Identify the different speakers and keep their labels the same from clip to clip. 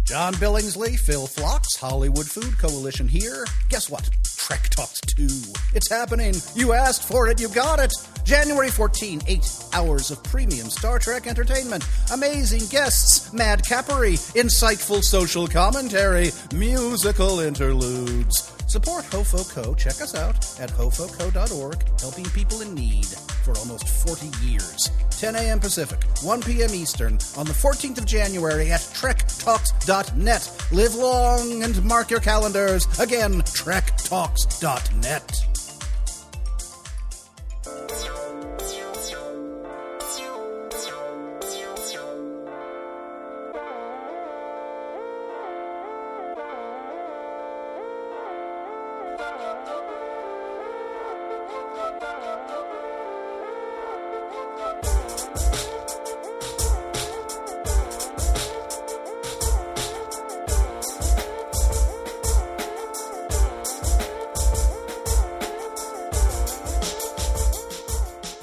Speaker 1: John Billingsley, Phil Phlox, Hollywood Food Coalition here. Guess what? Trek Talks 2. It's happening. You asked for it. You got it. January 14, 8 hours of premium Star Trek entertainment, amazing guests, mad cappery, insightful social commentary, musical interludes. Support HoFoCo. Check us out at hofoco.org, helping people in need for almost 40 years. 10 a.m. Pacific, 1 p.m. Eastern, on the 14th of January at trektalks.net. Live long and mark your calendars. Again, trektalks.net.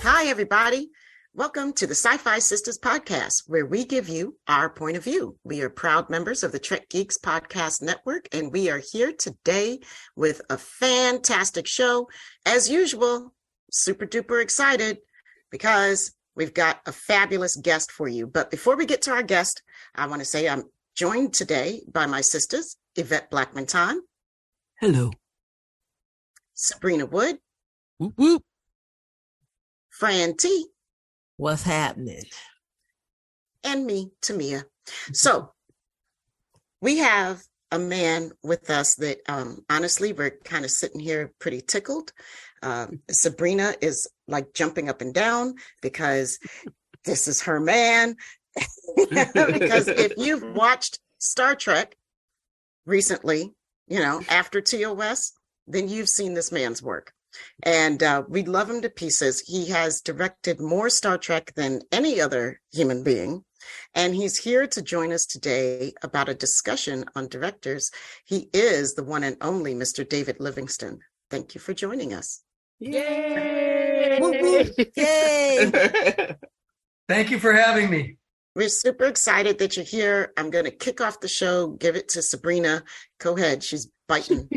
Speaker 2: Hi, everybody. Welcome to the Sci-Fi Sistas podcast, where we give you our point of view. We are proud members of the Trek Geeks Podcast Network, and we are here today with a fantastic show. As usual, super duper excited because we've got a fabulous guest for you. But before we get to our guest, I want to say I'm joined today by my sisters, Yvette Blackman-Ton.
Speaker 3: Hello.
Speaker 2: Sabrina Wood.
Speaker 3: Whoop, whoop.
Speaker 2: Fran T.
Speaker 3: What's happening?
Speaker 2: And me, Tamia. So we have a man with us that honestly, we're kind of sitting here pretty tickled. Sabrina is like jumping up and down because this is her man. Because if you've watched Star Trek recently, after TOS, then you've seen this man's work. And we love him to pieces. He has directed more Star Trek than any other human being. And he's here to join us today about a discussion on directors. He is the one and only Mr. David Livingston. Thank you for joining us.
Speaker 3: Yay! Yay!
Speaker 4: Thank you for having me.
Speaker 2: We're super excited that you're here. I'm going to kick off the show, give it to Sabrina. Go ahead. She's biting.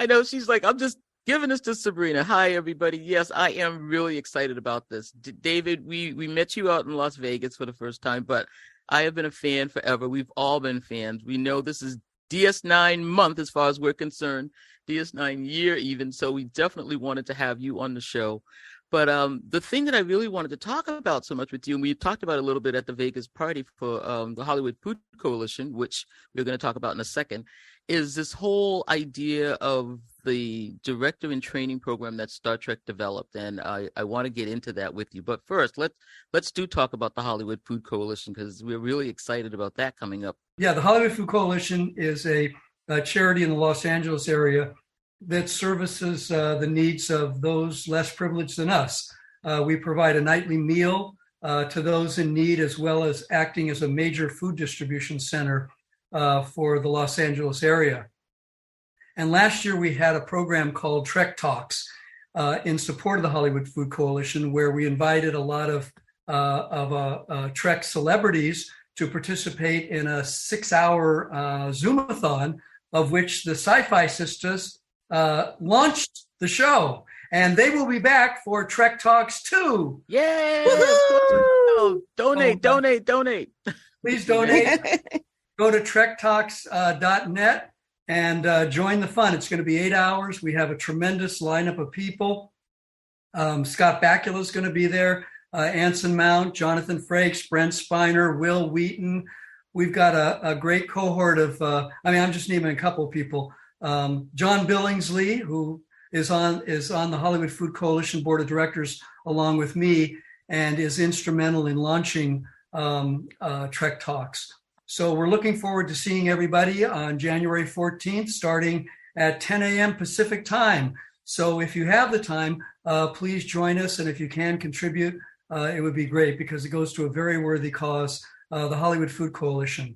Speaker 5: I know. She's like, I'm just giving this to Sabrina. Hi, everybody. Yes, I am really excited about this. David, we met you out in Las Vegas for the first time, but I have been a fan forever. We've all been fans. We know this is DS9 month as far as we're concerned, DS9 year even, so we definitely wanted to have you on the show. But the thing that I really wanted to talk about so much with you, and we talked about a little bit at the Vegas party for the Hollywood Food Coalition, which we're going to talk about in a second, is this whole idea of the director in training program that Star Trek developed. And I want to get into that with you. But first, let's talk about the Hollywood Food Coalition, because we're really excited about that coming up.
Speaker 4: Yeah, the Hollywood Food Coalition is a charity in the Los Angeles area that services the needs of those less privileged than us. We provide a nightly meal to those in need, as well as acting as a major food distribution center for the Los Angeles area. And last year we had a program called Trek Talks in support of the Hollywood Food Coalition, where we invited a lot of Trek celebrities to participate in a 6-hour Zoom-a-thon, of which the Sci-Fi Sistas launched the show. And they will be back for Trek Talks 2.
Speaker 5: Yay! Donate.
Speaker 4: Please donate. Go to trektalks.net and join the fun. It's going to be 8 hours. We have a tremendous lineup of people. Scott Bakula is going to be there. Anson Mount, Jonathan Frakes, Brent Spiner, Will Wheaton. We've got a great cohort of, I'm just naming a couple of people. John Billingsley, who is on the Hollywood Food Coalition Board of Directors along with me, and is instrumental in launching Trek Talks. So we're looking forward to seeing everybody on January 14th, starting at 10 a.m. Pacific time. So if you have the time, please join us. And if you can contribute, it would be great, because it goes to a very worthy cause, the Hollywood Food Coalition.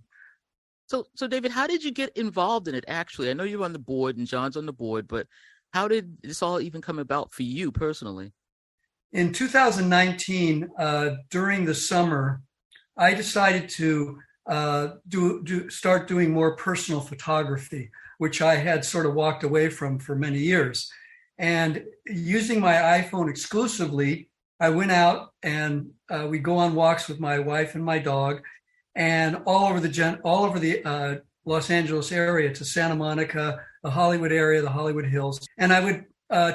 Speaker 5: So David, how did you get involved in it, actually? I know you're on the board and John's on the board, but how did this all even come about for you personally?
Speaker 4: In 2019, during the summer, I decided to start doing more personal photography, which I had sort of walked away from for many years. And using my iPhone exclusively, I went out and we go on walks with my wife and my dog, and all over the Los Angeles area to Santa Monica, the Hollywood area, the Hollywood Hills, and I would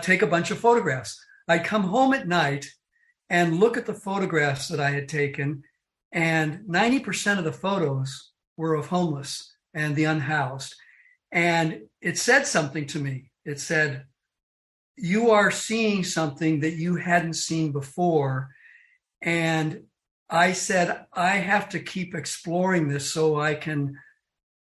Speaker 4: take a bunch of photographs. I'd come home at night and look at the photographs that I had taken, and 90% of the photos were of homeless and the unhoused. And it said something to me. It said, you are seeing something that you hadn't seen before. And I said, I have to keep exploring this so I can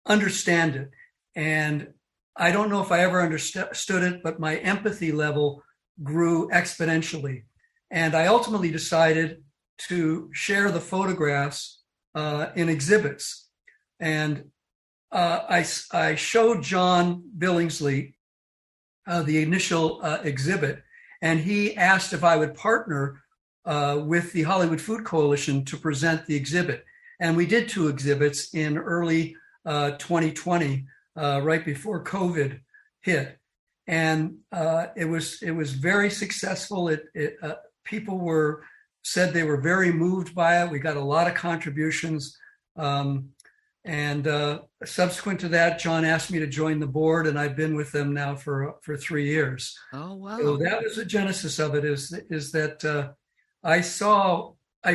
Speaker 4: understand it. And I don't know if I ever understood it, but my empathy level grew exponentially. And I ultimately decided to share the photographs in exhibits. And I showed John Billingsley the initial exhibit, and he asked if I would partner with the Hollywood Food Coalition to present the exhibit. And we did 2 exhibits in early 2020, right before COVID hit. And it was very successful. People said they were very moved by it. We got a lot of contributions. And subsequent to that, John asked me to join the board, and I've been with them now for 3 years.
Speaker 5: Oh, wow.
Speaker 4: So that was the genesis of it, is that I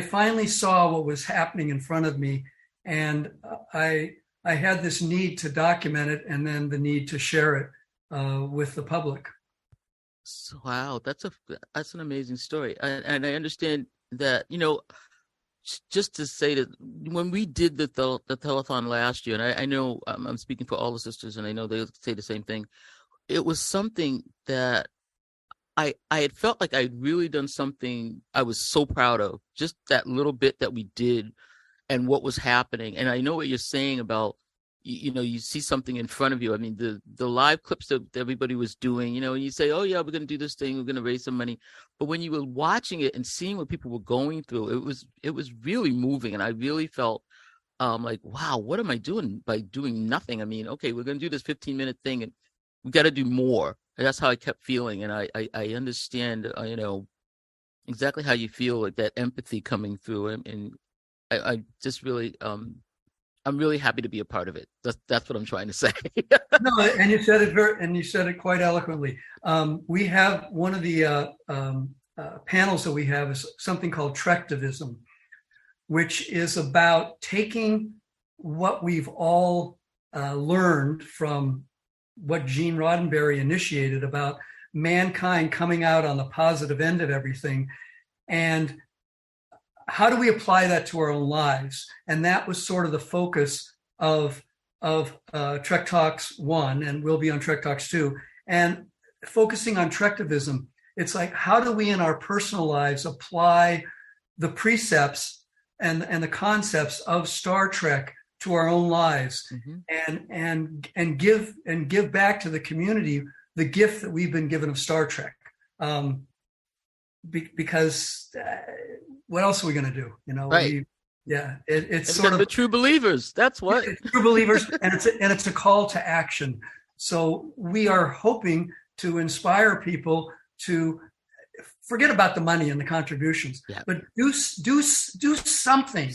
Speaker 4: finally saw what was happening in front of me, and I had this need to document it, and then the need to share it with the public.
Speaker 5: Wow, that's an amazing story, and I understand that, just to say that when we did the telethon last year, and I know I'm speaking for all the sisters, and I know they say the same thing, it was something that I had felt like I'd really done something I was so proud of, just that little bit that we did and what was happening. And I know what you're saying about, you see something in front of you. I mean, the live clips that everybody was doing, and you say, oh yeah, we're going to do this thing, we're going to raise some money. But when you were watching it and seeing what people were going through, it was really moving. And I really felt like, wow, what am I doing by doing nothing? I mean, okay, we're going to do this 15-minute thing, and we got to do more. And that's how I kept feeling. And I understand, exactly how you feel, like that empathy coming through. And I just really, I'm really happy to be a part of it. That's what I'm trying to say.
Speaker 4: No, and you said it quite eloquently. We have one of the panels that we have is something called Trektivism, which is about taking what we've all learned from what Gene Roddenberry initiated about mankind coming out on the positive end of everything, and how do we apply that to our own lives? And that was sort of the focus of Trek Talks 1, and we'll be on Trek Talks 2. And focusing on Trektivism, it's like, how do we in our personal lives apply the precepts and the concepts of Star Trek to our own lives, and give back to the community the gift that we've been given of Star Trek. Because what else are we going to do?
Speaker 5: Right.
Speaker 4: It's sort of
Speaker 5: the true believers. That's what
Speaker 4: true believers, and it's a call to action. So we are hoping to inspire people to forget about the money and the contributions, but do something.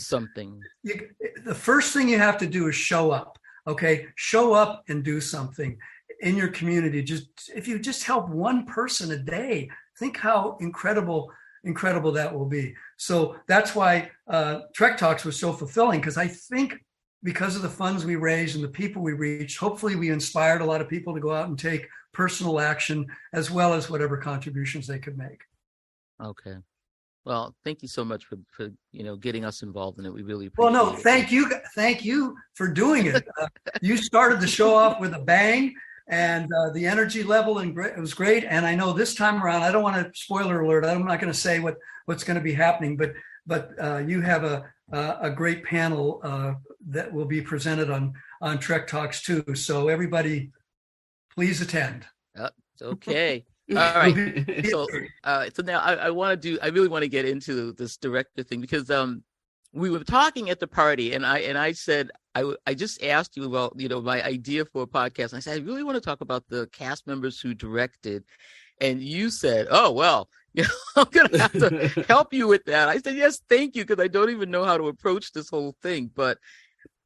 Speaker 4: The first thing you have to do is show up. Okay, show up and do something in your community. If you just help one person a day, think how incredible that will be. So that's why Trek Talks was so fulfilling, because I think because of the funds we raised and the people we reached, hopefully we inspired a lot of people to go out and take personal action, as well as whatever contributions they could make.
Speaker 5: Okay. Well, thank you so much for getting us involved in it. We really appreciate it.
Speaker 4: Well, no, thank you for doing it. You started the show off with a bang, and the energy level, and it was great. And I know this time around, I don't want to spoiler alert. I'm not going to say what's going to be happening, but you have a great panel that will be presented on Trek Talks 2. So everybody, please attend.
Speaker 5: Okay. All right. So now I really want to get into this director thing, because we were talking at the party, and I said I just asked you about my idea for a podcast. And I said I really want to talk about the cast members who directed, and you said, "Oh well, I'm gonna have to help you with that." I said, "Yes, thank you," because I don't even know how to approach this whole thing. But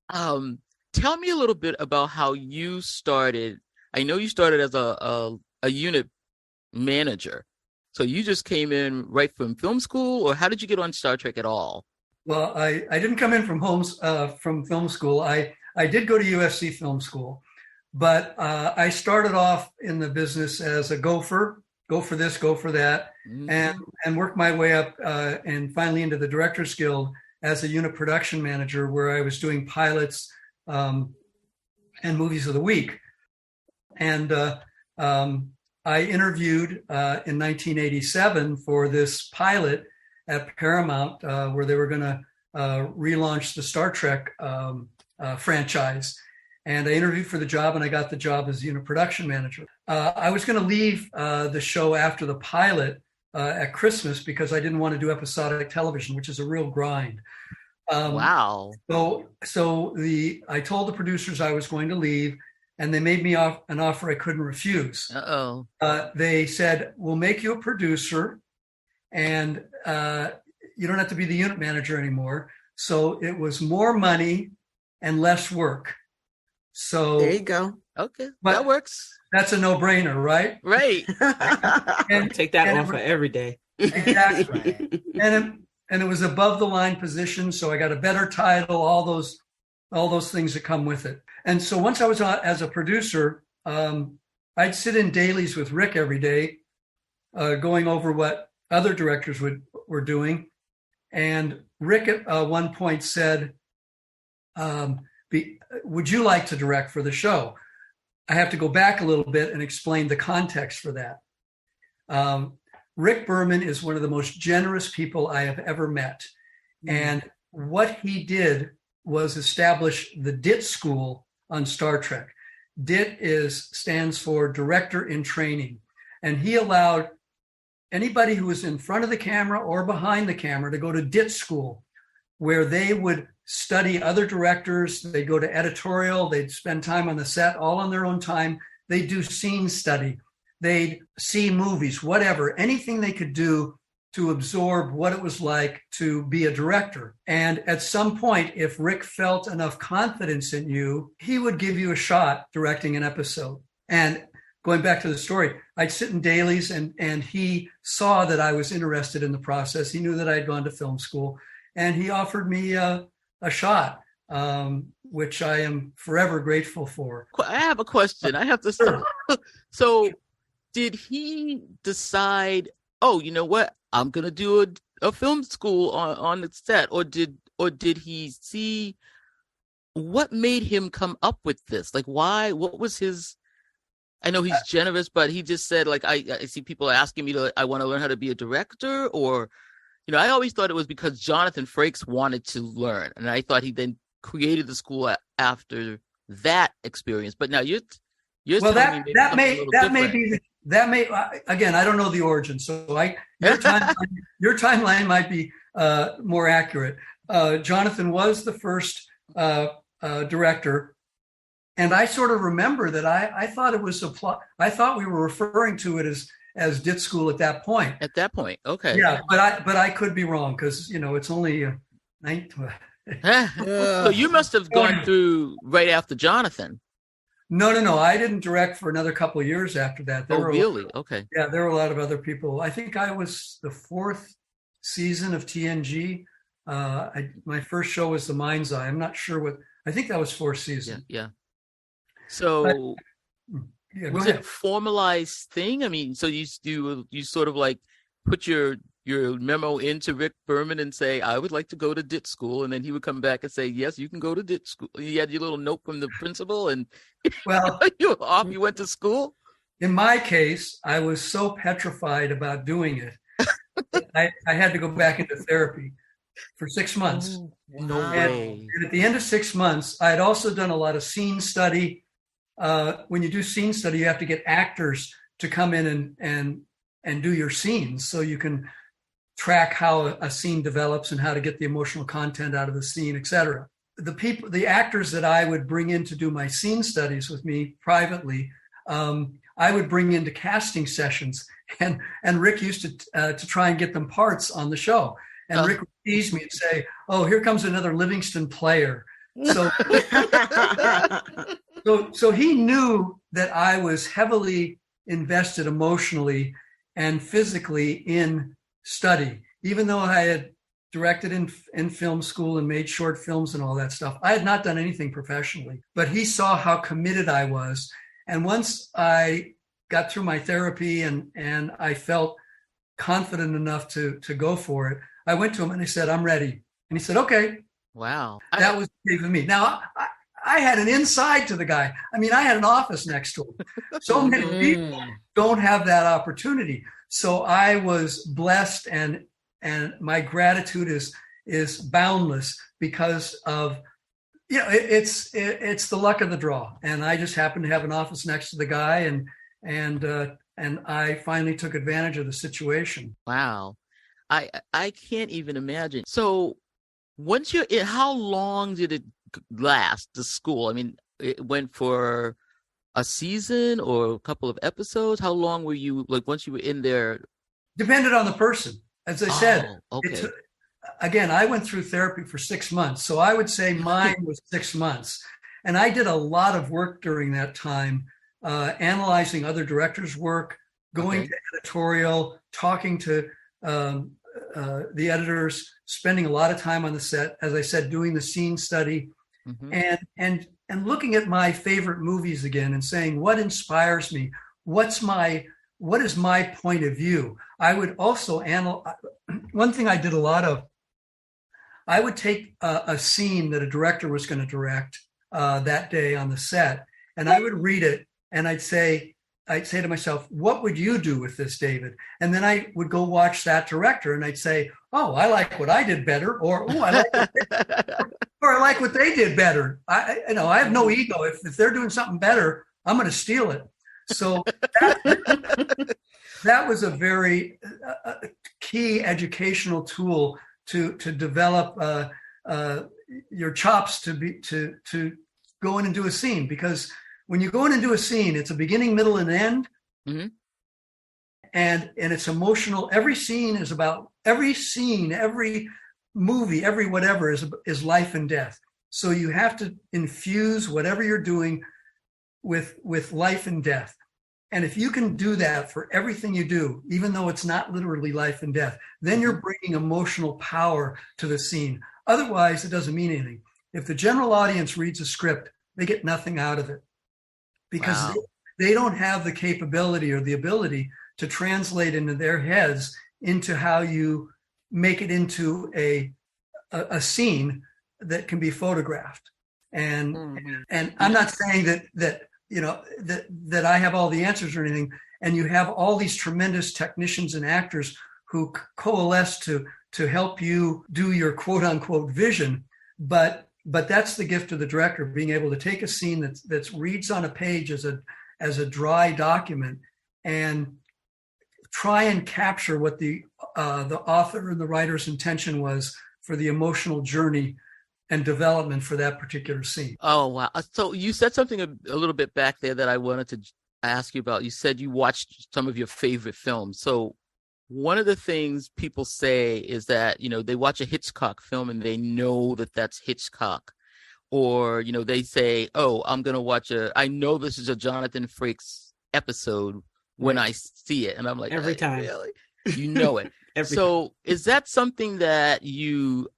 Speaker 5: tell me a little bit about how you started. I know you started as a unit manager, so you just came in right from film school, or how did you get on Star Trek at all?
Speaker 4: Well, I didn't come in from film school. I did go to USC Film School, but I started off in the business as a gopher, go for this, go for that, and worked my way up and finally into the Directors Guild as a unit production manager, where I was doing pilots and movies of the week. And I interviewed in 1987 for this pilot at Paramount, where they were going to relaunch the Star Trek franchise. And I interviewed for the job, and I got the job as unit production manager. I was going to leave the show after the pilot at Christmas because I didn't want to do episodic television, which is a real grind.
Speaker 5: Wow.
Speaker 4: So I told the producers I was going to leave, and they made me an offer I couldn't refuse. They said, "We'll make you a producer, and you don't have to be the unit manager anymore." So it was more money and less work. So
Speaker 2: there you go.
Speaker 5: Okay, that works.
Speaker 4: That's a no-brainer, right?
Speaker 5: Right.
Speaker 3: And take that offer every day.
Speaker 4: Exactly. and it was above the line position, so I got a better title, all those things that come with it. And so once I was on as a producer, I'd sit in dailies with Rick every day, going over what other directors were doing. And Rick at one point said, "Would you like to direct for the show?" I have to go back a little bit and explain the context for that. Rick Berman is one of the most generous people I have ever met. And what he did was establish the DIT school on Star Trek. DIT stands for Director in Training. And he allowed anybody who was in front of the camera or behind the camera to go to DIT school, where they would study other directors. They'd go to editorial. They'd spend time on the set, all on their own time. They'd do scene study. They'd see movies, whatever, anything they could do to absorb what it was like to be a director. And at some point, if Rick felt enough confidence in you, he would give you a shot directing an episode. And going back to the story, I'd sit in dailies, and he saw that I was interested in the process. He knew that I had gone to film school, and he offered me a shot, which I am forever grateful for.
Speaker 5: I have a question. I have to say, so did he decide, "Oh, you know what? I'm going to do a film school on the set," or did he see what made him come up with this? Like, why? What was his? I know he's generous, but he just said, like, I see people asking me I want to learn how to be a director, or, I always thought it was because Jonathan Frakes wanted to learn, and I thought he then created the school after that experience. But now you're
Speaker 4: well,
Speaker 5: telling me
Speaker 4: that may again, I don't know the origin, so your timeline might be more accurate. Jonathan was the first director, and I sort of remember that I thought it was I thought we were referring to it as DIT school at that point.
Speaker 5: At that point, okay.
Speaker 4: Yeah, but I could be wrong, because it's only 19.
Speaker 5: So you must have gone through right after Jonathan.
Speaker 4: No. I didn't direct for another couple of years after that.
Speaker 5: Really? Okay.
Speaker 4: Yeah, there were a lot of other people. I think I was the 4th season of TNG. My first show was The Mind's Eye. I'm not sure what. I think that was 4th season.
Speaker 5: Yeah. So was it a formalized thing? I mean, so you sort of like put your memo into Rick Berman and say, "I would like to go to DIT school," and then he would come back and say, "Yes, you can go to DIT school." You had your little note from the principal, and you were off. You went to school.
Speaker 4: In my case, I was so petrified about doing it, I had to go back into therapy for 6 months.
Speaker 5: No way.
Speaker 4: And at the end of 6 months, I had also done a lot of scene study. When you do scene study, you have to get actors to come in and do your scenes, so you can track how a scene develops and how to get the emotional content out of the scene, etc. The actors that I would bring in to do my scene studies with me privately, I would bring into casting sessions, and Rick used to try and get them parts on the show. And Rick would tease me and say, "Oh, here comes another Livingston player." So, so he knew that I was heavily invested emotionally and physically in study, even though I had directed in film school and made short films and all that stuff. I had not done anything professionally, but he saw how committed I was. And once I got through my therapy and I felt confident enough to go for it, I went to him and I said, "I'm ready." And he said, "Okay."
Speaker 5: Wow.
Speaker 4: That was big for me. Now, I had an inside to the guy. I mean, I had an office next to him. So many people don't have that opportunity. So I was blessed, and my gratitude is boundless because of, it's the luck of the draw. And I just happened to have an office next to the guy, and I finally took advantage of the situation.
Speaker 5: Wow. I can't even imagine. So once you're in, how long did it last, the school? I mean, it went for a season or a couple of episodes? How long were you, like, once you were in there?
Speaker 4: Depended on the person. As I said,
Speaker 5: okay.
Speaker 4: Again, I went through therapy for 6 months. So I would say mine was 6 months. And I did a lot of work during that time, analyzing other directors' work, going to editorial, talking to the editors, spending a lot of time on the set, as I said, doing the scene study, and looking at my favorite movies again and saying, what inspires me? What is my point of view? I would also analyze. One thing I did a lot of, I would take a scene that a director was going to direct that day on the set, and I would read it, and I'd say to myself, what would you do with this, David? And then I would go watch that director, and I'd say, oh, I like what I did better, or oh, I like what they did better. I have no ego. If they're doing something better, I'm going to steal it. So that was a very key educational tool to develop your chops to go in and do a scene, because when you go in and do a scene, it's a beginning, middle, and end. Mm-hmm. And it's emotional. Every scene, every movie, every whatever is life and death. So you have to infuse whatever you're doing with life and death. And if you can do that for everything you do, even though it's not literally life and death, then you're bringing emotional power to the scene. Otherwise, it doesn't mean anything. If the general audience reads a script, they get nothing out of it, because they don't have the capability or the ability to translate into their heads into how you make it into a scene that can be photographed. And I'm not saying that I have all the answers or anything. And you have all these tremendous technicians and actors who coalesce to help you do your quote unquote vision. But that's the gift of the director, being able to take a scene that reads on a page as a dry document and try and capture what the author and the writer's intention was for the emotional journey and development for that particular scene.
Speaker 5: Oh, wow. So you said something a little bit back there that I wanted to ask you about. You said you watched some of your favorite films. So one of the things people say is that, they watch a Hitchcock film and they know that that's Hitchcock. Or, they say, oh, I'm going to watch I know this is a Jonathan Frakes episode when I see it. And I'm like,
Speaker 3: every time.
Speaker 5: Really? You know it. So is that something that you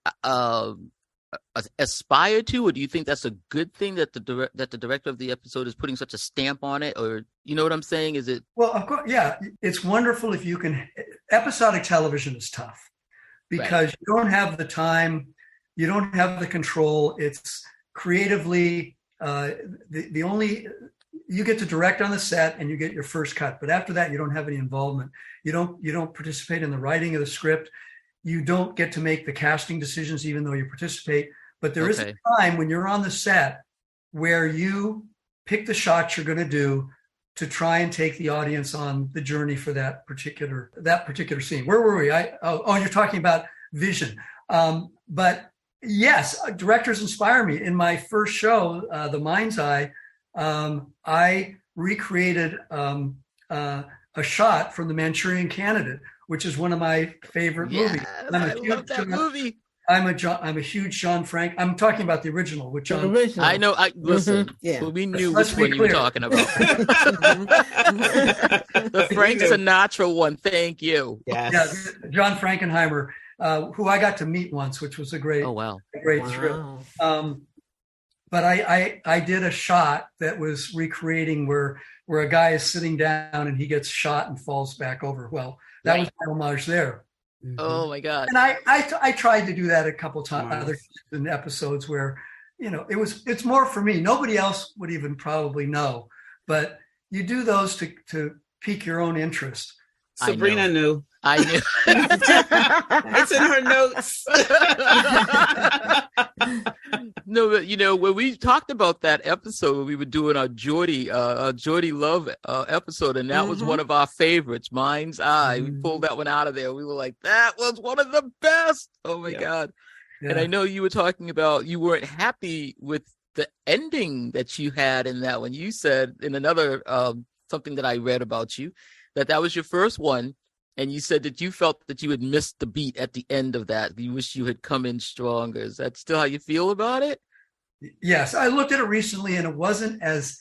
Speaker 5: aspire to, or do you think that's a good thing that the director of the episode is putting such a stamp on it? Or, you know what I'm saying? Is it?
Speaker 4: Well, of course, yeah. It's wonderful if you can. Episodic television is tough because you don't have the time, you don't have the control. It's creatively the only. You get to direct on the set and you get your first cut, but after that, you don't have any involvement. You don't participate in the writing of the script. You don't get to make the casting decisions, even though you participate. But there is a time when you're on the set where you pick the shots you're going to do, to try and take the audience on the journey for that particular scene. Where were we? You're talking about vision. But yes, directors inspire me. In my first show, The Mind's Eye, I recreated a shot from The Manchurian Candidate, which is one of my favorite movies.
Speaker 5: I love that movie.
Speaker 4: I'm a huge John Frank. I'm talking about the original with John.
Speaker 5: I know. Listen.
Speaker 2: Yeah.
Speaker 5: Well, we knew
Speaker 4: Let's
Speaker 5: which
Speaker 4: be
Speaker 5: one you were
Speaker 4: clear.
Speaker 5: talking about. The Frank Sinatra one. Thank you.
Speaker 3: Yes.
Speaker 4: Yeah, John Frankenheimer, who I got to meet once, which was a great thrill. But I did a shot that was recreating where a guy is sitting down and he gets shot and falls back over. Well, that was my homage there.
Speaker 5: Oh my God.
Speaker 4: And I tried to do that a couple times, other in episodes where, it's more for me. Nobody else would even probably know, but you do those to pique your own interest.
Speaker 3: Sabrina knew.
Speaker 5: I knew.
Speaker 3: It's in her notes.
Speaker 5: No, but when we talked about that episode when we were doing our Geordie Love episode, and that was one of our favorites, Mind's Eye. We pulled that one out of there. We were like, that was one of the best. Oh my God. Yeah. And I know you were talking about you weren't happy with the ending that you had in that one. You said in another something that I read about you that was your first one. And you said that you felt that you had missed the beat at the end of that. You wish you had come in stronger. Is that still how you feel about it?
Speaker 4: Yes. I looked at it recently and it wasn't as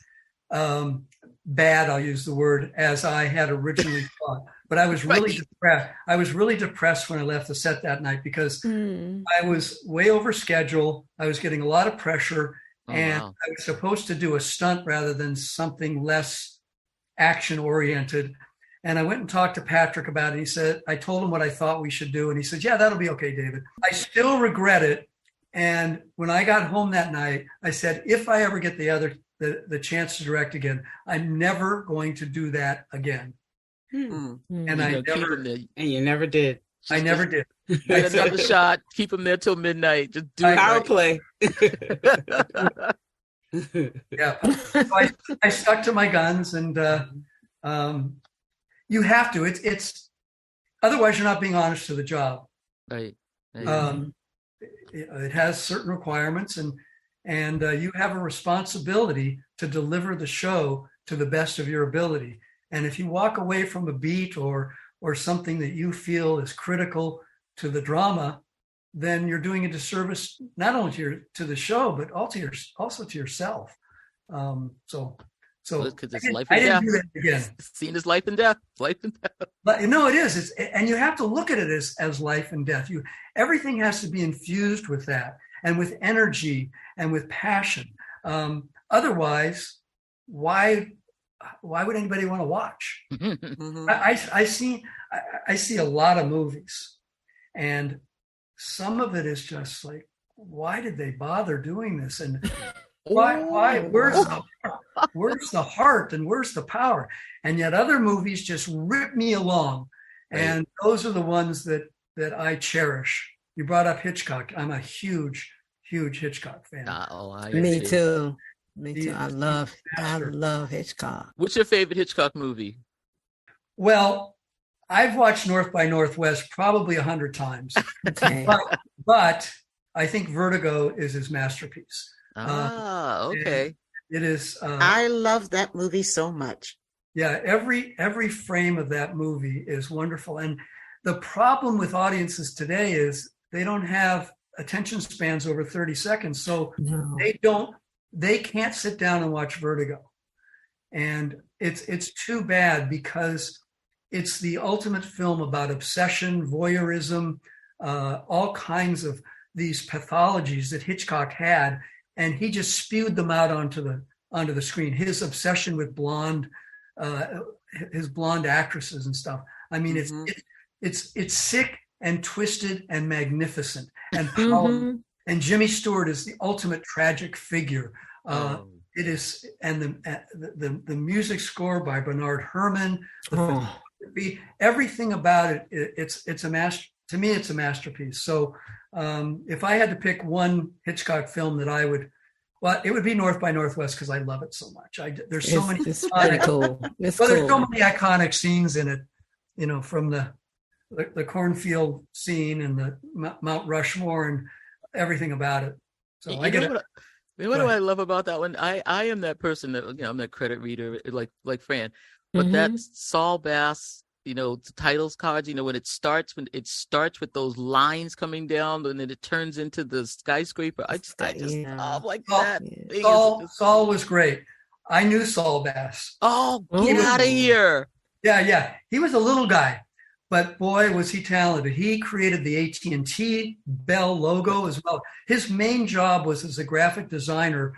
Speaker 4: bad, I'll use the word, as I had originally thought. But I was really depressed. I was really depressed when I left the set that night because I was way over schedule. I was getting a lot of pressure I was supposed to do a stunt rather than something less action oriented. And I went and talked to Patrick about it. I told him what I thought we should do. And he said, yeah, that'll be okay, David. I still regret it. And when I got home that night, I said, if I ever get the chance to direct again, I'm never going to do that again. And
Speaker 3: you never did.
Speaker 4: I never did.
Speaker 5: Get another shot. Keep them there till midnight. Just do it.
Speaker 3: Power play.
Speaker 4: Yeah. So I stuck to my guns and, you have to. It's otherwise you're not being honest to the job.
Speaker 5: Right.
Speaker 4: It has certain requirements, and you have a responsibility to deliver the show to the best of your ability. And if you walk away from a beat or something that you feel is critical to the drama, then you're doing a disservice not only to the show but also to yourself. So
Speaker 5: because it's life and death.
Speaker 4: Do that again.
Speaker 5: Seen as life and death. Life and death.
Speaker 4: But no, it is. And you have to look at it as life and death. Everything has to be infused with that and with energy and with passion. Otherwise, why would anybody want to watch? I see a lot of movies, and some of it is just like, why did they bother doing this? And why? Where's the heart and where's the power? And yet other movies just rip me along. And those are the ones that I cherish. You brought up Hitchcock. I'm a huge Hitchcock fan.
Speaker 6: Me too. I love Hitchcock.
Speaker 5: What's your favorite Hitchcock movie?
Speaker 4: Well, I've watched North by Northwest probably 100 times.
Speaker 6: Okay.
Speaker 4: But I think Vertigo is his masterpiece.
Speaker 5: Okay.
Speaker 4: It is.
Speaker 2: I love that movie so much.
Speaker 4: Yeah, every frame of that movie is wonderful. And the problem with audiences today is they don't have attention spans over 30 seconds. So they can't sit down and watch Vertigo. And it's too bad because it's the ultimate film about obsession, voyeurism, all kinds of these pathologies that Hitchcock had. And he just spewed them out onto the screen. His obsession with his blonde actresses and stuff. I mean, it's sick and twisted and magnificent and powerful. And Jimmy Stewart is the ultimate tragic figure. It is, and the music score by Bernard Herrmann, everything about it. It's a master. To me, it's a masterpiece. So if I had to pick one Hitchcock film that I would Well, it would be North by Northwest because I love it so much. There's so many.
Speaker 6: It's pretty cool. It's
Speaker 4: well,
Speaker 6: cool.
Speaker 4: there's so many iconic scenes in it, from the cornfield scene and the Mount Rushmore and everything about it. So I get it.
Speaker 5: What do I love about that one? I am that person that, I'm that credit reader like Fran, but that Saul Bass, the titles cards, when it starts with those lines coming down and then it turns into the skyscraper. I just love that.
Speaker 4: Saul was great. I knew Saul Bass.
Speaker 5: Oh, get out of here.
Speaker 4: Yeah. He was a little guy, but boy, was he talented. He created the AT&T Bell logo as well. His main job was as a graphic designer,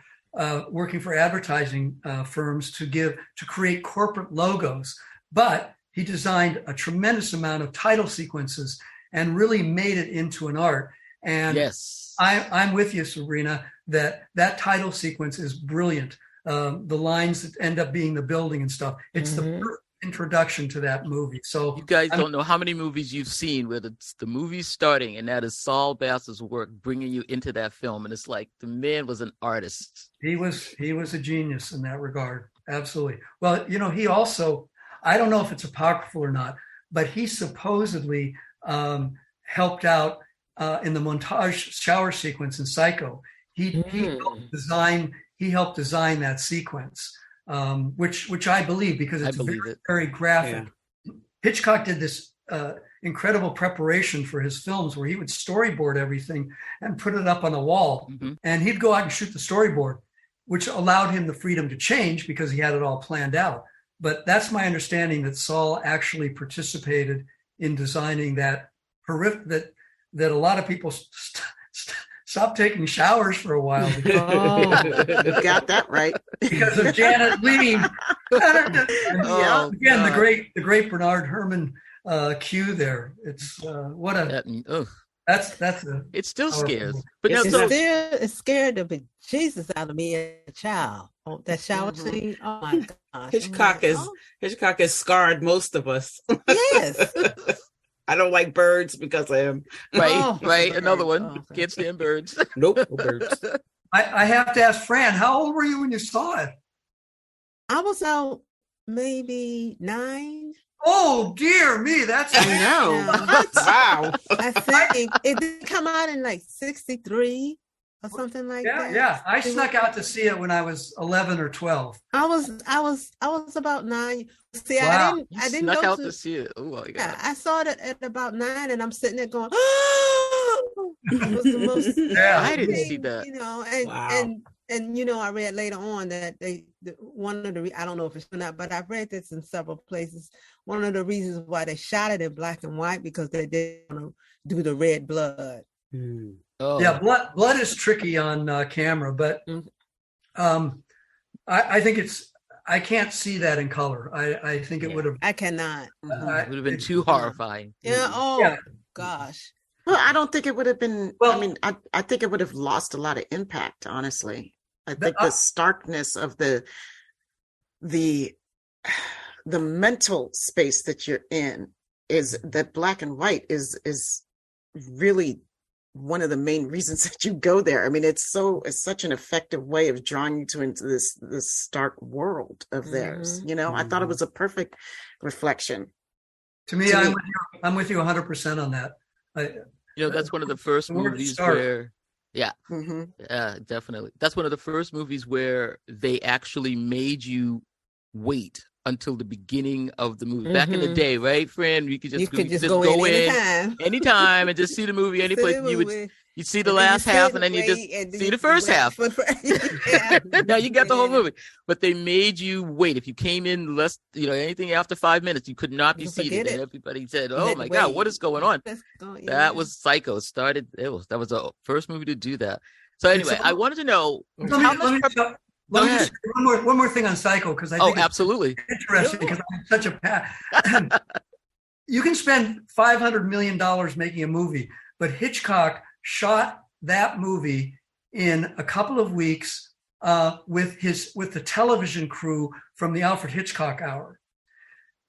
Speaker 4: working for advertising firms to create corporate logos. But he designed a tremendous amount of title sequences and really made it into an art. And
Speaker 5: yes,
Speaker 4: I'm with you, Sabrina, that title sequence is brilliant. The lines that end up being the building and stuff. It's the perfect introduction to that movie. So
Speaker 5: you guys don't know how many movies you've seen where the movie's starting and that is Saul Bass's work bringing you into that film, and it's like the man was an artist. He was
Speaker 4: a genius in that regard. Absolutely. Well, he also, I don't know if it's apocryphal or not, but he supposedly helped out in the montage shower sequence in Psycho. He helped design that sequence. Which I believe because it's very graphic. Yeah. Hitchcock did this incredible preparation for his films where he would storyboard everything and put it up on a wall, and he'd go out and shoot the storyboard, which allowed him the freedom to change because he had it all planned out. But that's my understanding that Saul actually participated in designing that horrific that a lot of people stopped taking showers for a while.
Speaker 2: You got that right.
Speaker 4: Because of Janet Leigh. Again, the great Bernard Herrmann cue there. It's
Speaker 5: it still scares.
Speaker 6: But it scared the bejesus out of me as a child. Oh, that shower scene. Oh my gosh.
Speaker 3: Hitchcock has scarred most of us.
Speaker 6: Yes.
Speaker 3: I don't like birds because of him.
Speaker 5: Right. Another one. Can't stand birds.
Speaker 3: Nope, no birds.
Speaker 4: I have to ask Fran, how old were you when you saw it?
Speaker 6: I was out maybe 9.
Speaker 4: Oh dear me, that's
Speaker 2: I know.
Speaker 3: Wow.
Speaker 6: I think it did come out in like 63 or something like that.
Speaker 4: Yeah. I snuck out to see it when I was 11 or 12.
Speaker 6: I was about 9. See,
Speaker 4: wow.
Speaker 6: I didn't
Speaker 5: snuck
Speaker 6: go
Speaker 5: out to see it. Oh my God.
Speaker 6: Yeah, I saw it at about 9 and I'm sitting there going, oh, it was the most
Speaker 5: I didn't see that.
Speaker 6: And I read later on that one of the I don't know if it's or not, but I've read this in several places. One of the reasons why they shot it in black and white because they didn't want to do the red blood.
Speaker 5: Oh.
Speaker 4: Yeah, blood is tricky on camera, but I think I can't see that in color. I think it would have.
Speaker 6: I cannot.
Speaker 5: It would have been too horrifying.
Speaker 6: Yeah. Oh gosh.
Speaker 2: Well, I don't think it would have been. Well, I think it would have lost a lot of impact. Honestly, I think the starkness of the mental space that you're in is that black and white is really one of the main reasons that you go there. I mean, it's such an effective way of drawing you into this stark world of theirs. I thought it was a perfect reflection.
Speaker 4: To me, I'm with you 100% on that.
Speaker 5: That's one of the first movies where, definitely. That's one of the first movies where they actually made you wait until the beginning of the movie. Back in the day, right, Fran? You could just go in anytime and just see the movie any place. You'd see the last half and then you just see the first half. Now you got the whole movie. But they made you wait. If you came in less, anything after 5 minutes, you could not be seated. And everybody said, "Oh my God, what is going on?" That was Psycho. That was the first movie to do that. So anyway, I wanted to know
Speaker 4: Let me just say one more thing on Psycho because I think
Speaker 5: absolutely
Speaker 4: it's interesting because I'm such a you can spend $500 million making a movie, but Hitchcock shot that movie in a couple of weeks with the television crew from the Alfred Hitchcock Hour.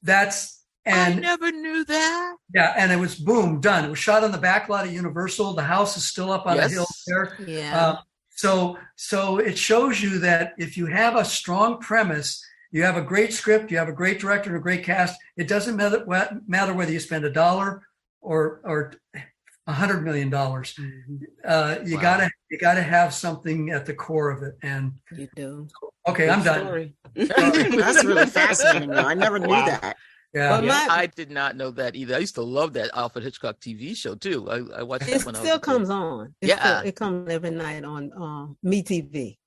Speaker 4: I
Speaker 5: never knew that.
Speaker 4: Yeah, and it was boom, done. It was shot on the back lot of Universal. The house is still up on a hill there.
Speaker 6: Yeah.
Speaker 4: So it shows you that if you have a strong premise, you have a great script, you have a great director, and a great cast. It doesn't matter whether you spend $1 or $100 million. You gotta have something at the core of it. And
Speaker 6: You do.
Speaker 4: okay, I'm done.
Speaker 2: That's really fascinating. I never knew that.
Speaker 4: Yeah.
Speaker 6: But
Speaker 5: I did not know that either. I used to love that Alfred Hitchcock TV show too. I watched
Speaker 6: it
Speaker 5: it when I was
Speaker 6: still
Speaker 5: a kid.
Speaker 6: comes on. It comes every night on Me TV.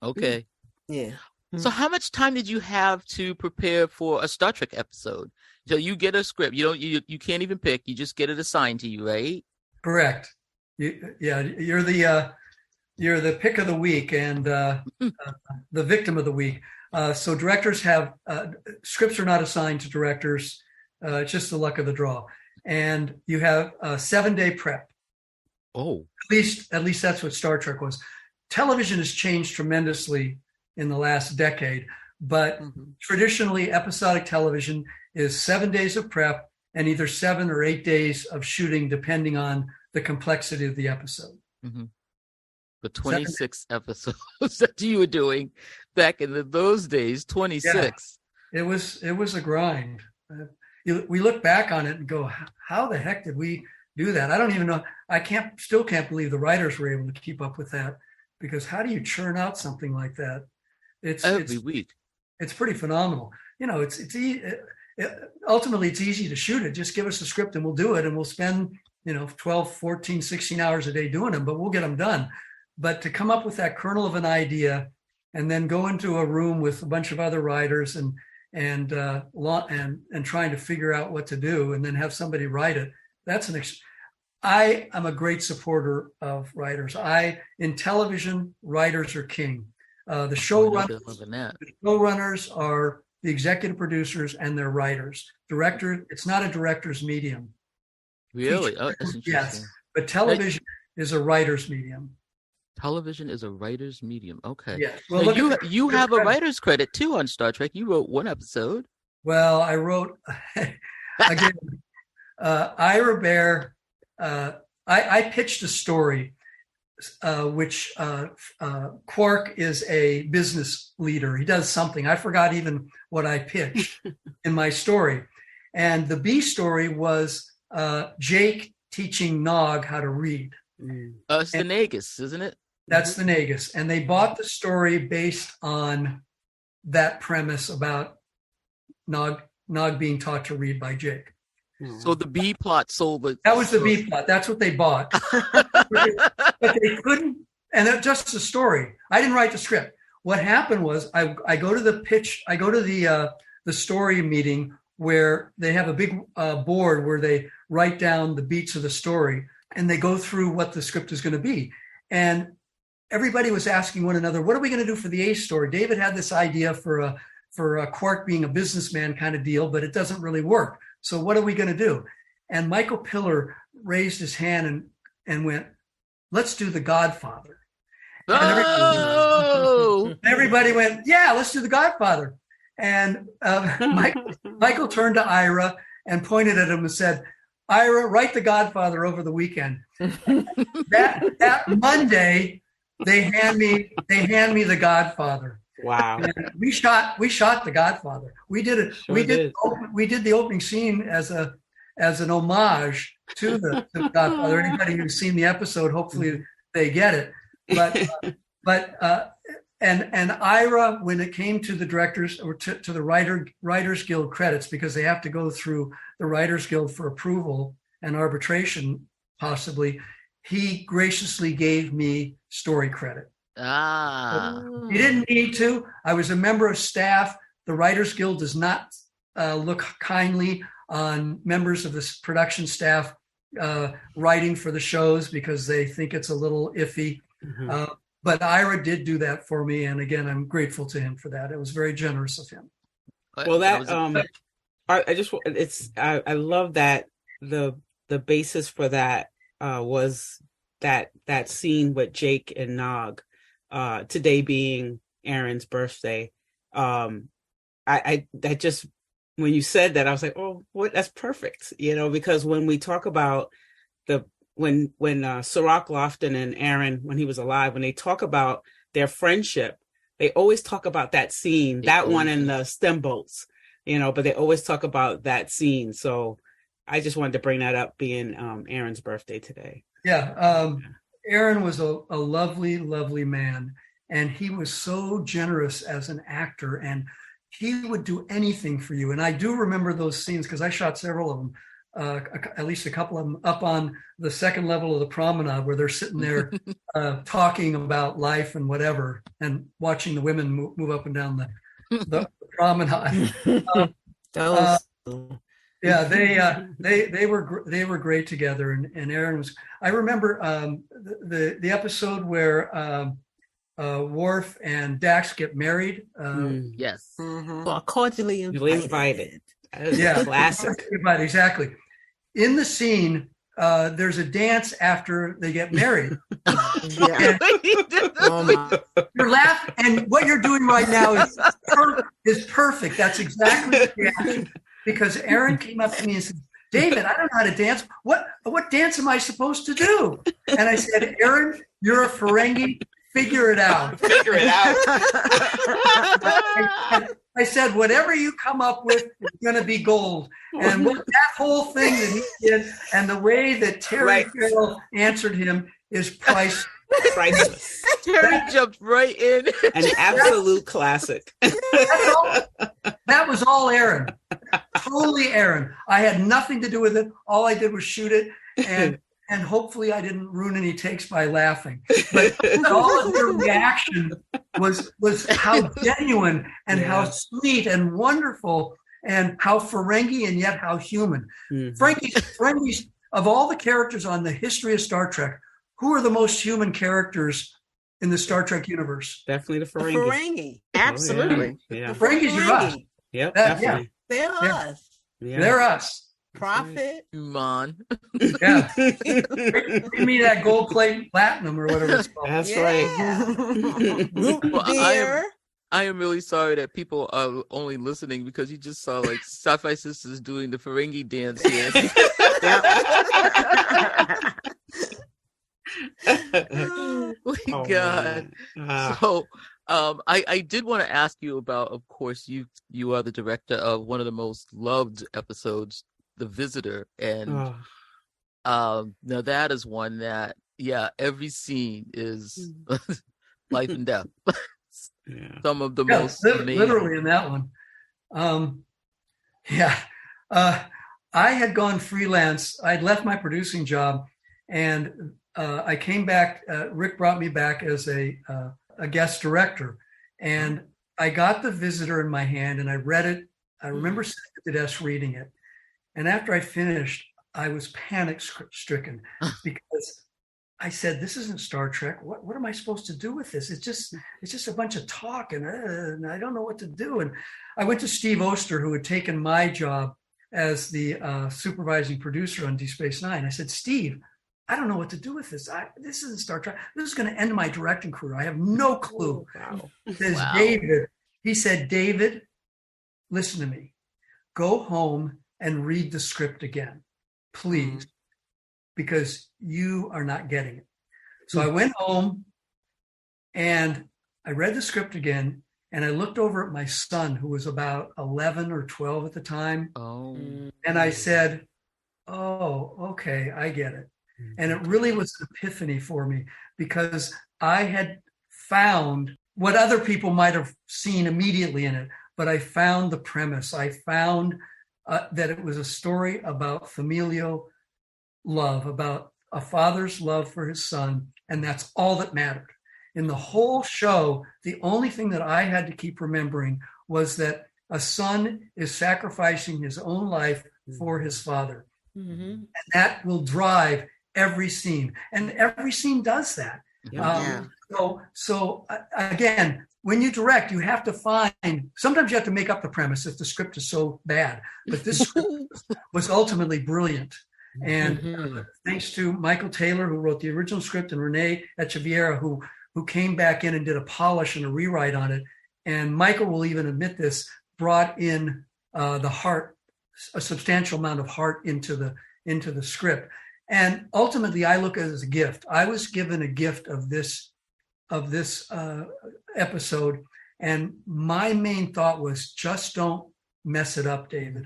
Speaker 5: Okay.
Speaker 6: Yeah.
Speaker 5: So how much time did you have to prepare for a Star Trek episode? So you get a script. You can't even pick. You just get it assigned to you, right?
Speaker 4: Correct. You're the pick of the week and the victim of the week. So directors have scripts are not assigned to directors. It's just the luck of the draw. And you have a 7-day prep.
Speaker 5: Oh,
Speaker 4: At least that's what Star Trek was. Television has changed tremendously in the last decade, but traditionally episodic television is 7 days of prep and either 7 or 8 days of shooting, depending on the complexity of the episode.
Speaker 5: the 26 episodes that you were doing back in those days. 26.
Speaker 4: Yeah, it was a grind. We look back on it and go, how the heck did we do that? I don't even know. Still can't believe the writers were able to keep up with that, because how do you churn out something like that?
Speaker 5: Every week.
Speaker 4: It's pretty phenomenal. Ultimately it's easy to shoot it. Just give us a script and we'll do it. And we'll spend, 12, 14, 16 hours a day doing them, but we'll get them done. But to come up with that kernel of an idea and then go into a room with a bunch of other writers and trying to figure out what to do and then have somebody write it. I am a great supporter of writers. In television, writers are king. The showrunners are the executive producers and their writers. Director, it's not a director's medium.
Speaker 5: Really? Oh, that's interesting.
Speaker 4: Yes, but television is a writer's medium.
Speaker 5: Television is a writer's medium. Okay.
Speaker 4: Yeah. Well,
Speaker 5: now you have a writer's credit too on Star Trek. You wrote one episode.
Speaker 4: Well, I wrote again. Ira Bear. I pitched a story, which Quark is a business leader. He does something. I forgot even what I pitched in my story, and the B story was Jake teaching Nog how to read.
Speaker 5: It's the Nagus, isn't it?
Speaker 4: That's the Nagus. And they bought the story based on that premise about Nog being taught to read by Jake.
Speaker 5: So the B plot sold it.
Speaker 4: That was the B plot. That's what they bought. But they couldn't, and that's just the story. I didn't write the script. What happened was I go to the pitch, I go to the story meeting where they have a big board where they write down the beats of the story and they go through what the script is going to be. And everybody was asking one another, what are we going to do for the A story? David had this idea for a Quark being a businessman kind of deal, but it doesn't really work. So what are we going to do? And Michael Piller raised his hand and went, let's do The Godfather. And everybody went, yeah, let's do The Godfather. And Michael turned to Ira and pointed at him and said, Ira, write The Godfather over the weekend. that Monday, they hand me The Godfather.
Speaker 3: Wow.
Speaker 4: And we shot The Godfather. We did it.
Speaker 3: Sure
Speaker 4: we did the opening scene as an homage to the Godfather. Anybody who's seen the episode, hopefully they get it. But Ira, when it came to the directors or to the Writers Guild credits, because they have to go through the Writers Guild for approval and arbitration, possibly, he graciously gave me story credit. He didn't need to. I was a member of staff. The Writers Guild does not look kindly on members of this production staff writing for the shows because they think it's a little iffy. Mm-hmm. But Ira did do that for me, and again, I'm grateful to him for that. It was very generous of him.
Speaker 3: Well, I love that the basis for that was that scene with Jake and Nog. Today being Aaron's birthday, I just, when you said that, I was like, oh, what? That's perfect, because when we talk about when Cirroc Lofton and Aaron, when he was alive, when they talk about their friendship, they always talk about that scene, that one in the stemboats, but they always talk about that scene. So I just wanted to bring that up, being Aaron's birthday today.
Speaker 4: Yeah. Aaron was a lovely, lovely man. And he was so generous as an actor, and he would do anything for you. And I do remember those scenes because I shot several of them, at least a couple of them up on the second level of the promenade where they're sitting there talking about life and whatever, and watching the women move up and down the promenade. Yeah, they were great together, and Aaron was. I remember the episode where Worf and Dax get married.
Speaker 5: Yes.
Speaker 6: Well, cordially invited.
Speaker 3: Yeah, classic.
Speaker 4: Exactly. In the scene, there's a dance after they get married.
Speaker 6: Yeah.
Speaker 4: You're laughing, and what you're doing right now is perfect. That's exactly the reaction. Because Aaron came up to me and said, "David, I don't know how to dance. What dance am I supposed to do?" And I said, "Aaron, you're a Ferengi. Figure it out."
Speaker 5: Figure it out.
Speaker 4: I said, "Whatever you come up with is going to be gold." And that whole thing that he did, and the way that Terry Farrell answered him, is priceless.
Speaker 5: Terry jumped right in.
Speaker 3: An absolute classic.
Speaker 4: That was all Aaron. Totally Aaron. I had nothing to do with it. All I did was shoot it, and hopefully I didn't ruin any takes by laughing. But all of your reaction was how genuine and how sweet and wonderful, and how Ferengi and yet how human. Ferengi's, of all the characters on the history of Star Trek, who are the most human characters in the Star Trek universe?
Speaker 3: Definitely the Ferengi.
Speaker 6: Ferengi.
Speaker 2: Absolutely.
Speaker 3: Yeah.
Speaker 4: The Ferengis are us.
Speaker 3: Yep, definitely.
Speaker 6: They're us.
Speaker 3: Yeah.
Speaker 4: They're us.
Speaker 6: Prophet.
Speaker 5: Human.
Speaker 4: Yeah. Give me that gold plate platinum or whatever it's called.
Speaker 3: That's right.
Speaker 6: Root beer.
Speaker 5: I am really sorry that people are only listening because you just saw like Sci-Fi Sisters doing the Ferengi dance here. Oh my God. So I did want to ask you about, of course, you are the director of one of the most loved episodes, The Visitor. And now that is one that, every scene is life and death. Some of the most amazing.
Speaker 4: Literally in that one. I had gone freelance. I'd left my producing job, and I came back. Rick brought me back as a guest director, and I got The Visitor in my hand, and I read it. I remember sitting at the desk reading it, and after I finished, I was panic stricken because I said, "This isn't Star Trek. What am I supposed to do with this? It's just a bunch of talk, and I don't know what to do." And I went to Steve Oster, who had taken my job as the supervising producer on Deep Space Nine. I said, "Steve, I don't know what to do with this. This isn't Star Trek. This is going to end my directing career. I have no clue." He said, "David, listen to me. Go home and read the script again, please, because you are not getting it." So I went home and I read the script again, and I looked over at my son, who was about 11 or 12 at the time. And I said, "Oh, okay, I get it." And it really was an epiphany for me, because I had found what other people might have seen immediately in it, but I found the premise. I found that it was a story about familial love, about a father's love for his son, and that's all that mattered. In the whole show, the only thing that I had to keep remembering was that a son is sacrificing his own life for his father. And that will drive every scene. And every scene does that. So again, when you direct, you have to sometimes you have to make up the premise if the script is so bad. But this script was ultimately brilliant. And thanks to Michael Taylor, who wrote the original script, and Renee Echeverria, who came back in and did a polish and a rewrite on it. And Michael will even admit this, brought in the heart, a substantial amount of heart into the script. And ultimately, I look at it as a gift. I was given a gift of this episode, and my main thought was, just don't mess it up, David.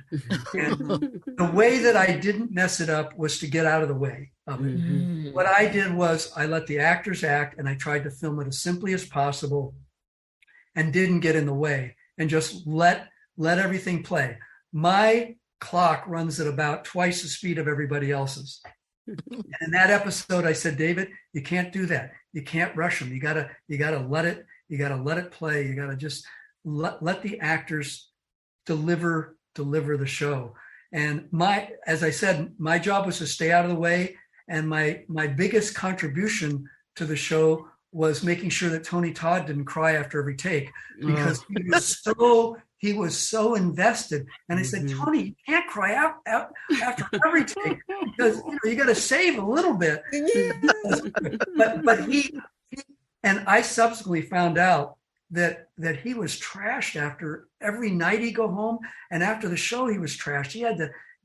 Speaker 4: And the way that I didn't mess it up was to get out of the way of it.
Speaker 3: Mm-hmm.
Speaker 4: What I did was I let the actors act, and I tried to film it as simply as possible and didn't get in the way, and just let everything play. My clock runs at about twice the speed of everybody else's. And in that episode, I said, David, you can't do that. You can't rush them. You gotta let it play. You gotta just let the actors deliver the show. And as I said, my job was to stay out of the way. And my biggest contribution to the show was making sure that Tony Todd didn't cry after every take, because he was so invested. And I said, Tony, you can't cry out after every take, because you got to save a little bit. But he and I subsequently found out that he was trashed after every night he'd go home, and after the show he was trashed. He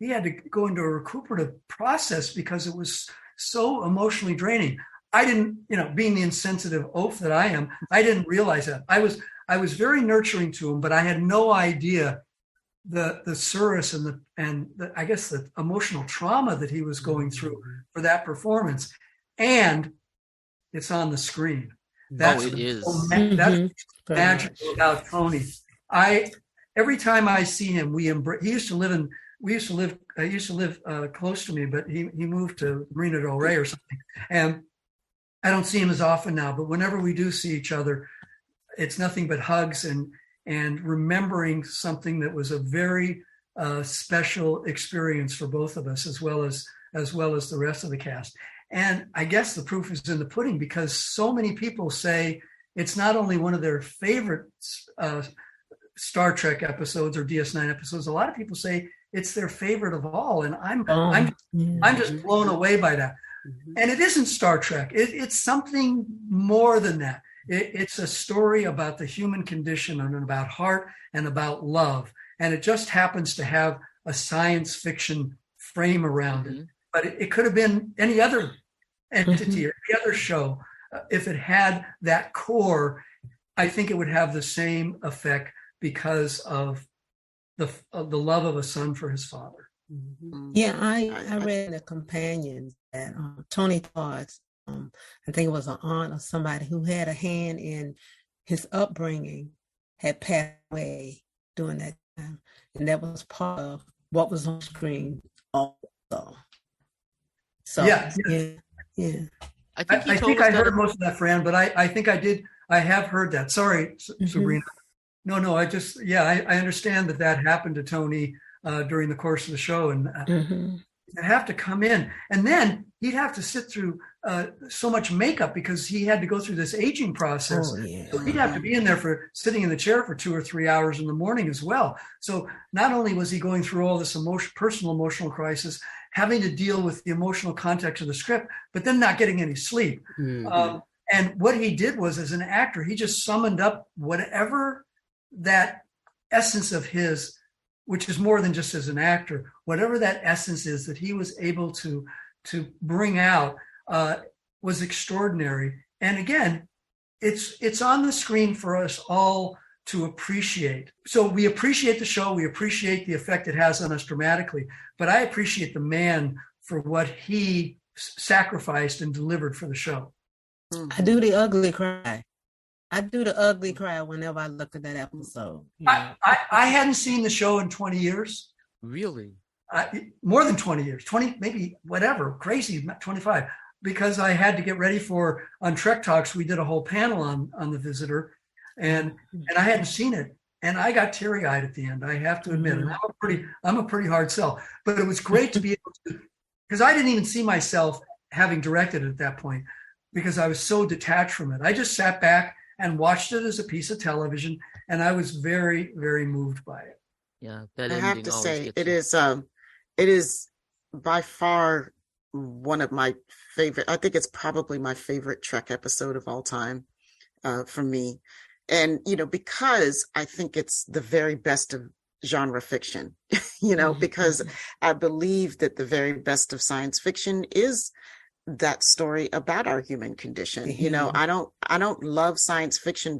Speaker 4: had to go into a recuperative process because it was so emotionally draining. I didn't, being the insensitive oaf that I am, I didn't realize that. I was very nurturing to him, but I had no idea the service and the I guess the emotional trauma that he was going through for that performance. And it's on the screen. That's
Speaker 5: it is.
Speaker 4: That's magical about Tony. Every time I see him, he used to live close to me, but he moved to Marina Del Rey or something. And I don't see him as often now, but whenever we do see each other, it's nothing but hugs and remembering something that was a very special experience for both of us, as well as the rest of the cast. And I guess the proof is in the pudding, because so many people say it's not only one of their favorite Star Trek episodes or DS9 episodes. A lot of people say it's their favorite of all, and I'm just blown away by that. And it isn't Star Trek. It's something more than that. It's a story about the human condition and about heart and about love. And it just happens to have a science fiction frame around it. But it could have been any other entity or any other show. If it had that core, I think it would have the same effect because of the love of a son for his father.
Speaker 6: Yeah, I read a companion that Tony Todd's, I think it was an aunt or somebody who had a hand in his upbringing, had passed away during that time. And that was part of what was on screen also. So, yeah.
Speaker 4: I think I heard most of that, Fran, but I think I have heard that. Sorry, Sabrina. No, I understand that happened to Tony during the course of the show, and he'd have to come in, and then he'd have to sit through so much makeup because he had to go through this aging process. So he'd have to be in there sitting in the chair for 2 or 3 hours in the morning as well. So not only was he going through all this personal emotional crisis, having to deal with the emotional context of the script, but then not getting any sleep. And what he did was, as an actor, he just summoned up whatever that essence of his, which is more than just as an actor, whatever that essence is that he was able to bring out was extraordinary. And again, it's on the screen for us all to appreciate. So we appreciate the show, we appreciate the effect it has on us dramatically, but I appreciate the man for what he sacrificed and delivered for the show.
Speaker 6: I do the ugly cry. Whenever I look at that episode.
Speaker 4: I hadn't seen the show in 20 years.
Speaker 5: Really?
Speaker 4: More than 20 years, 20, maybe whatever, crazy, 25, because I had to get ready on Trek Talks, we did a whole panel on The Visitor, and I hadn't seen it. And I got teary-eyed at the end, I have to admit. And I'm a pretty hard sell. But it was great to be able to, because I didn't even see myself having directed it at that point, because I was so detached from it. I just sat back and watched it as a piece of television, and I was very, very moved by it.
Speaker 5: Yeah, that
Speaker 2: I
Speaker 5: ending
Speaker 2: have to
Speaker 5: always
Speaker 2: say,
Speaker 5: gets
Speaker 2: it is by far one of my favorite. I think it's probably my favorite Trek episode of all time for me. And, because I think it's the very best of genre fiction, because I believe that the very best of science fiction is that story about our human condition. I don't love science fiction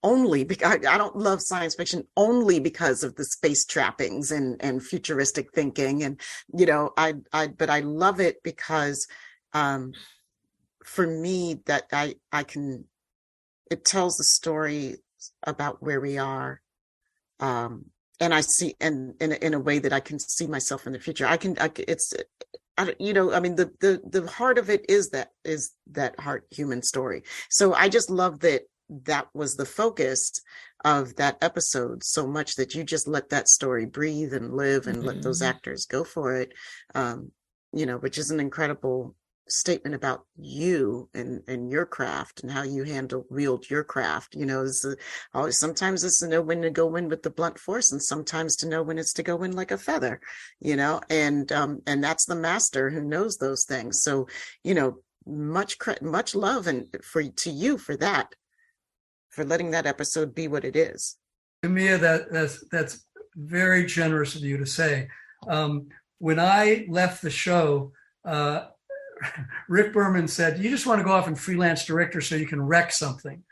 Speaker 2: I don't love science fiction only because of the space trappings and futuristic thinking. And, but I love it because, for me, that it tells the story about where we are. And I see, and in a way that I can see myself in the future. The heart of it is that heart human story. So I just love that was the focus of that episode so much that you just let that story breathe and live and let those actors go for it, which is an incredible statement about you and your craft and how you wield your craft. Sometimes it's to know when to go in with the blunt force, and sometimes to know when it's to go in like a feather, and that's the master who knows those things. So, much love to you for that, for letting that episode be what it is.
Speaker 4: Tamia, that's very generous of you to say. When I left the show, Rick Berman said, "You just want to go off and freelance director so you can wreck something."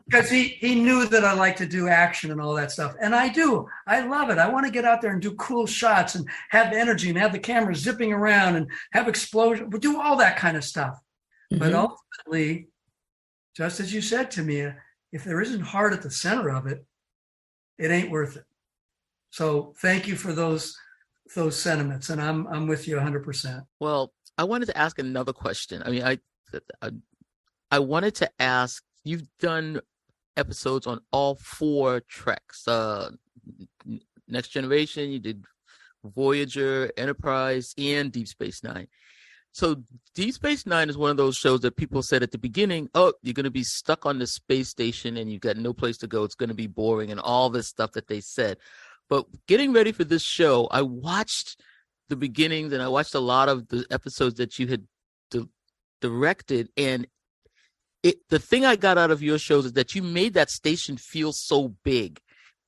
Speaker 4: Because he knew that I like to do action and all that stuff. And I do. I love it. I want to get out there and do cool shots and have energy and have the camera zipping around and have explosion. We do all that kind of stuff. But ultimately, just as you said to me, if there isn't heart at the center of it, it ain't worth it. So thank you for those sentiments, and I'm with you 100%.
Speaker 5: Well, I wanted to ask another question. I mean, I wanted to ask, you've done episodes on all 4 treks. Next Generation, you did Voyager, Enterprise, and Deep Space Nine. So Deep Space Nine is one of those shows that people said at the beginning, oh, you're going to be stuck on the space station and you've got no place to go. It's going to be boring and all this stuff that they said. But getting ready for this show, I watched the beginnings and I watched a lot of the episodes that you had directed. And the thing I got out of your shows is that you made that station feel so big.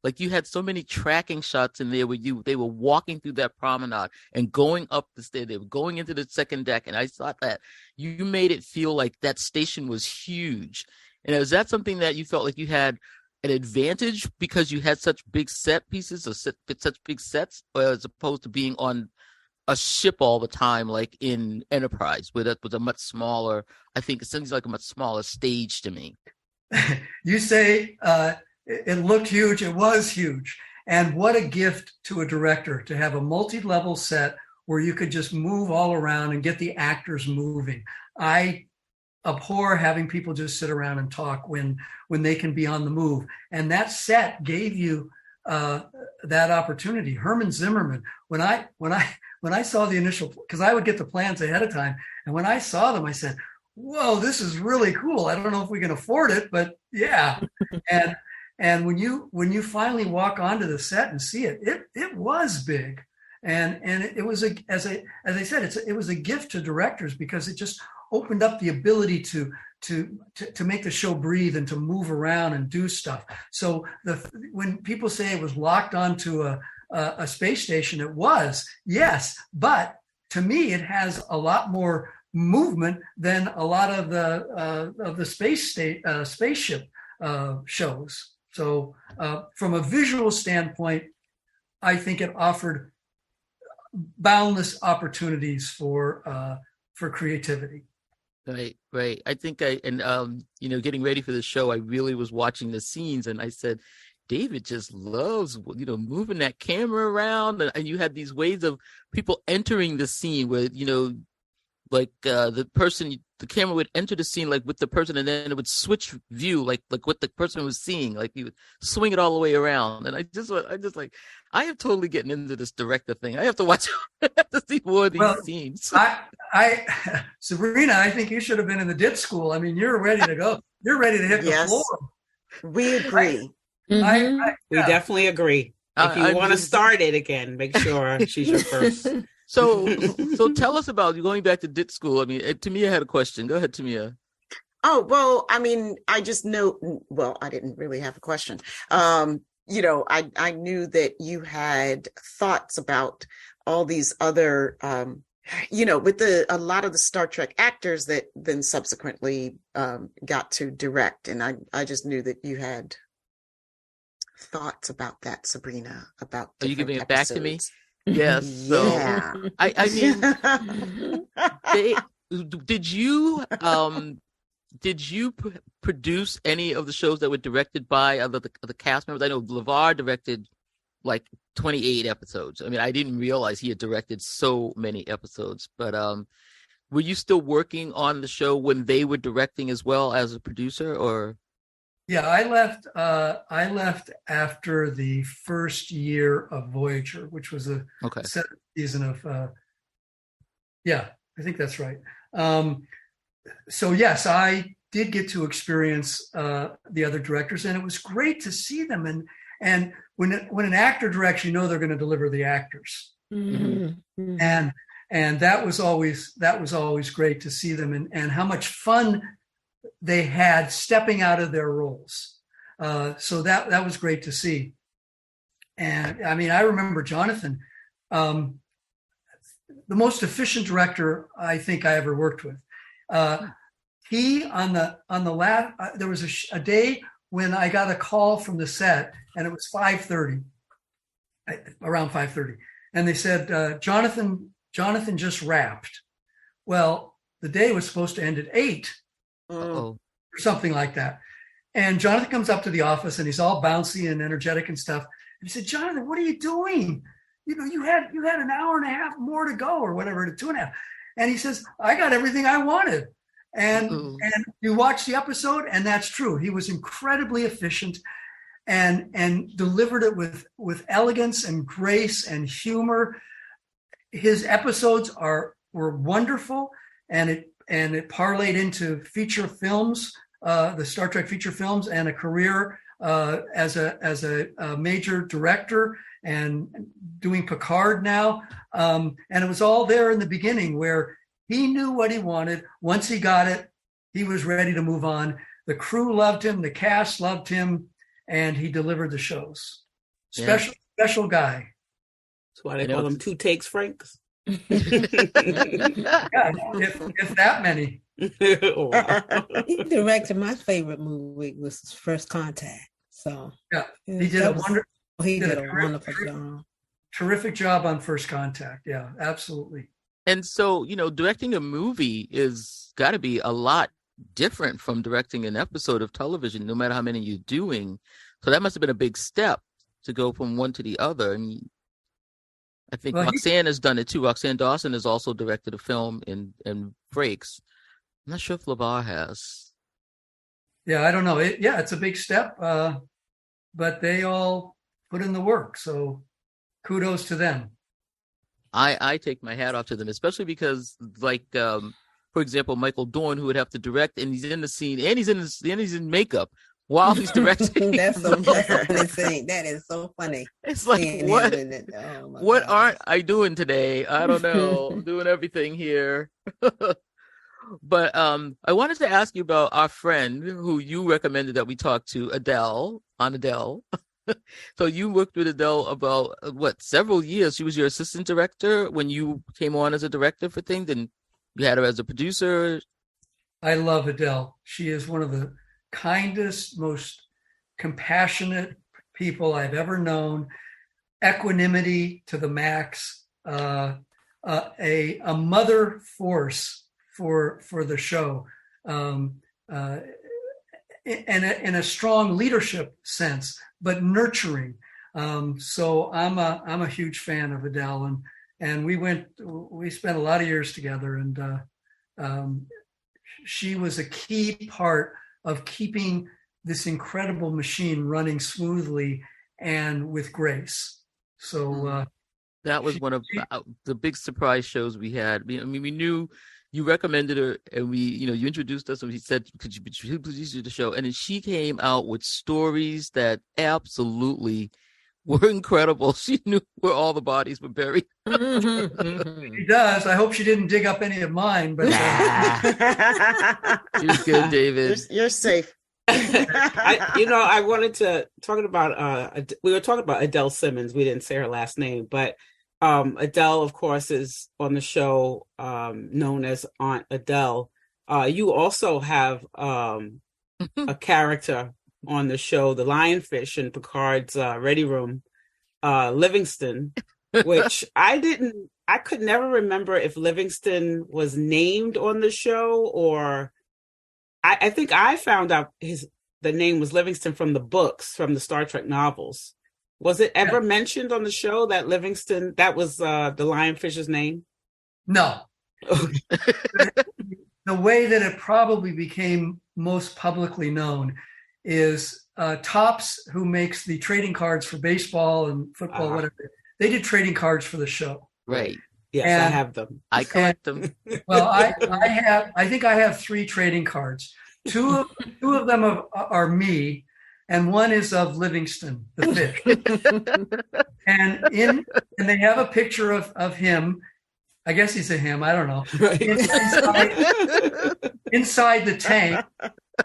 Speaker 5: Like you had so many tracking shots in there where they were walking through that promenade and going up the stairs. They were going into the second deck. And I thought that you made it feel like that station was huge. And is that something that you felt like you had an advantage because you had such big set pieces or such big sets, or as opposed to being on a ship all the time, like in Enterprise, where that was a much smaller, I think it seems like a much smaller stage to me.
Speaker 4: You say it looked huge. It was huge. And what a gift to a director to have a multi-level set where you could just move all around and get the actors moving. I abhor having people just sit around and talk when they can be on the move. And that set gave you that opportunity. Herman Zimmerman, when I saw the initial, because I would get the plans ahead of time, and when I saw them, I said, whoa, this is really cool. I don't know if we can afford it, but yeah. And when you finally walk onto the set and see it, it was big. And it was as I said, it was a gift to directors because it just opened up the ability to make the show breathe and to move around and do stuff. So when people say it was locked onto a space station, it was, yes, but to me it has a lot more movement than a lot of the spaceship shows. So from a visual standpoint, I think it offered boundless opportunities for creativity.
Speaker 5: Right. I think getting ready for the show, I really was watching the scenes and I said, David just loves, moving that camera around. And you had these ways of people entering the scene where, like the camera would enter the scene like with the person and then it would switch view like what the person was seeing, like you would swing it all the way around. And I am totally getting into this director thing. I have to watch to see more of these scenes.
Speaker 4: Sabrina, I think you should have been in the DIT school. I mean, you're ready to go. You're ready to hit the floor.
Speaker 2: We agree.
Speaker 3: We definitely agree. If you want to start it again, make sure she's your first.
Speaker 5: So tell us about going back to DIT school. I mean, Tamia had a question. Go ahead, Tamia.
Speaker 2: Oh, well, I mean, I just know, well, I didn't really have a question. I knew that you had thoughts about all these other, with a lot of the Star Trek actors that then subsequently got to direct. And I just knew that you had thoughts about that, Sabrina, about
Speaker 5: Are you giving it
Speaker 2: episodes.
Speaker 5: back to me? Yes.
Speaker 2: Yeah.
Speaker 5: So, I mean, did you produce any of the shows that were directed by the cast members? I know LeVar directed like 28 episodes. I mean, I didn't realize he had directed so many episodes. But were you still working on the show when they were directing as well as a producer, or?
Speaker 4: Yeah, I left after the first year of Voyager, which was the seventh season of. Yeah, I think that's right. So yes, I did get to experience the other directors, and it was great to see them. And when an actor directs, you know they're going to deliver the actors,
Speaker 6: Mm-hmm.
Speaker 4: and that was always great to see them, and how much fun they had stepping out of their roles. So that was great to see. And I mean, I remember Jonathan, the most efficient director I think I ever worked with. He on the last, there was a day when I got a call from the set, and it was 5:30, around 5:30, and they said, Jonathan just wrapped. Well, the day was supposed to end at 8.
Speaker 5: Uh-oh.
Speaker 4: Or something like that. And Jonathan comes up to the office, and he's all bouncy and energetic and stuff. And he said, Jonathan, what are you doing? You had an hour and a half more to go, or whatever, to 2.5. And he says, I got everything I wanted. And you watch the episode, and that's true. He was incredibly efficient and delivered it with elegance and grace and humor. His episodes were wonderful, and it parlayed into feature films, the Star Trek feature films, and a career as a major director and doing Picard now. And it was all there in the beginning, where he knew what he wanted. Once he got it, he was ready to move on. The crew loved him, the cast loved him, and he delivered the shows. Special guy.
Speaker 3: That's why they call them 2 takes Franks.
Speaker 4: Yeah, if that many.
Speaker 3: Wow.
Speaker 6: He directed my favorite movie was First Contact. So
Speaker 4: yeah, he did a
Speaker 6: wonderful job.
Speaker 4: Terrific job on First Contact. Yeah, absolutely.
Speaker 5: And so, directing a movie is got to be a lot different from directing an episode of television, no matter how many you're doing. So that must have been a big step to go from one to the other. I mean, I think Roxanne has done it too. Roxanne Dawson has also directed a film in Frakes. I'm not sure if LeVar has.
Speaker 4: Yeah, I don't know. It's a big step, but they all put in the work. So kudos to them.
Speaker 5: I take my hat off to them, especially because, like, for example, Michael Dorn, who would have to direct, and he's in the scene, and he's in makeup while he's directing.
Speaker 6: That's so funny. That is so funny.
Speaker 5: It's like, what aren't I doing today? I don't know. I'm doing everything here. But I wanted to ask you about our friend who you recommended that we talk to, Adele. So you worked with Adele about, several years. She was your assistant director when you came on as a director for things, and you had her as a producer.
Speaker 4: I love Adele. She is one of the kindest, most compassionate people I've ever known. Equanimity to the max. A mother force for the show, and in a strong leadership sense, but nurturing. So I'm a huge fan of Adele, and we spent a lot of years together, and she was a key part of keeping this incredible machine running smoothly and with grace. So
Speaker 5: that was one of the big surprise shows we had. I mean, we knew you recommended her, and you introduced us, and he said, could you produce the show? And then she came out with stories that absolutely were incredible. She knew where all the bodies were buried.
Speaker 4: She does. I hope she didn't dig up any of mine, but
Speaker 5: You're good, David.
Speaker 2: You're safe.
Speaker 3: I wanted to talk about we were talking about Adele Simmons. We didn't say her last name, but Adele, of course, is on the show known as Aunt Adele. You also have a character on the show, the Lionfish in Picard's Ready Room, Livingston, which I could never remember if Livingston was named on the show, or I think I found out the name was Livingston from the books, from the Star Trek novels. Was it ever mentioned on the show that Livingston, that was the Lionfish's name?
Speaker 4: no. The way that it probably became most publicly known is Topps, who makes the trading cards for baseball and football, whatever. They did trading cards for the show.
Speaker 5: Right.
Speaker 3: Yes,
Speaker 4: And-
Speaker 3: I have them.
Speaker 5: I collect them.
Speaker 4: Well, I think I have 3 trading cards. Two of them are me, and one is of Livingston, the fish. and they have a picture of him. I guess he's a him. I don't know. Inside the tank,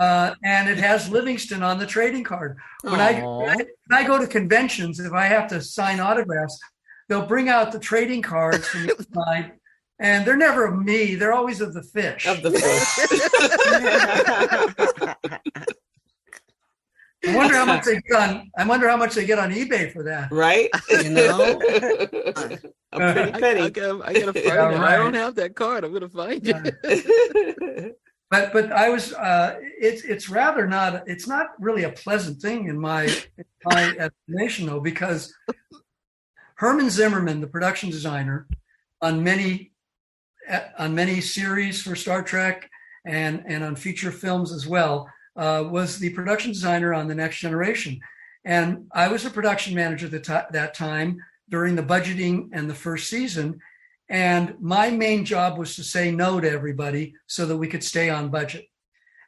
Speaker 4: and it has Livingston on the trading card. When I go to conventions, if I have to sign autographs, they'll bring out the trading cards from inside, and they're never of me. They're always of the fish.
Speaker 3: Of the fish.
Speaker 4: I wonder how much they get on eBay for that.
Speaker 3: Right?
Speaker 6: You know?
Speaker 3: A pretty penny.
Speaker 5: I gotta find it.
Speaker 4: right.
Speaker 5: I don't have that card. I'm gonna find it.
Speaker 4: But I was it's rather not, it's not really a pleasant thing in my estimation, though, because Herman Zimmerman, the production designer on many series for Star Trek and on feature films as well, was the production designer on The Next Generation. And I was a production manager at that time during the budgeting and the first season. And my main job was to say no to everybody so that we could stay on budget.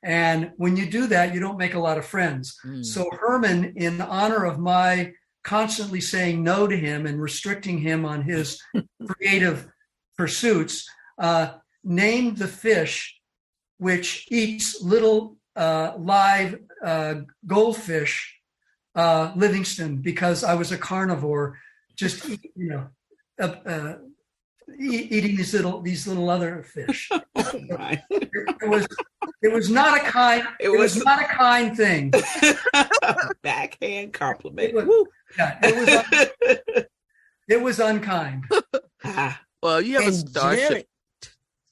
Speaker 4: And when you do that, you don't make a lot of friends. So Herman, in honor of my constantly saying no to him and restricting him on his creative pursuits, named the fish, which eats little live goldfish, Livingston, because I was a carnivore, just eating these little other fish. It was not a kind thing.
Speaker 3: Backhand compliment.
Speaker 4: It was unkind.
Speaker 5: Well, you have a
Speaker 6: And
Speaker 5: starship.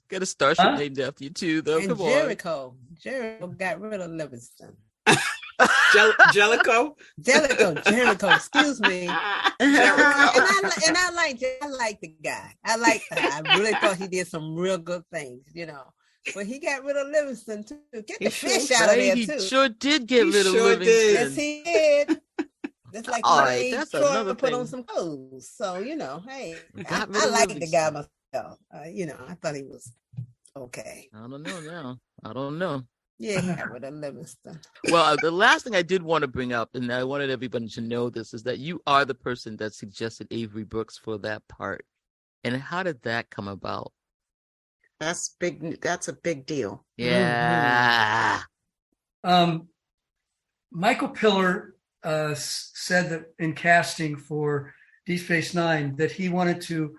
Speaker 5: Got a starship named after you too, though.
Speaker 6: And
Speaker 5: Come on.
Speaker 6: Jericho got rid of Livingston.
Speaker 3: Jellicoe?
Speaker 6: Jericho, excuse me. And I like the guy. I really thought he did some real good things, But he got rid of Livingston too. Get the fish out of there
Speaker 5: He
Speaker 6: too.
Speaker 5: sure did get rid of
Speaker 3: sure
Speaker 5: Livingston.
Speaker 3: did.
Speaker 6: Yes, he did. That's like
Speaker 5: All
Speaker 6: when
Speaker 5: right,
Speaker 6: he
Speaker 5: that's
Speaker 6: Troy
Speaker 5: another
Speaker 6: put
Speaker 5: thing.
Speaker 6: on some clothes. So hey,
Speaker 5: Got rid
Speaker 6: I
Speaker 5: of
Speaker 6: like the
Speaker 5: Livingston.
Speaker 6: guy myself. I thought he was okay.
Speaker 5: I don't know now. I don't know.
Speaker 6: Yeah, he got rid of Livingston.
Speaker 5: Well, the last thing I did want to bring up, and I wanted everybody to know this, is that you are the person that suggested Avery Brooks for that part. And how did that come about?
Speaker 2: That's big. That's a big deal.
Speaker 5: Yeah.
Speaker 4: Michael Piller said that in casting for Deep Space Nine that he wanted to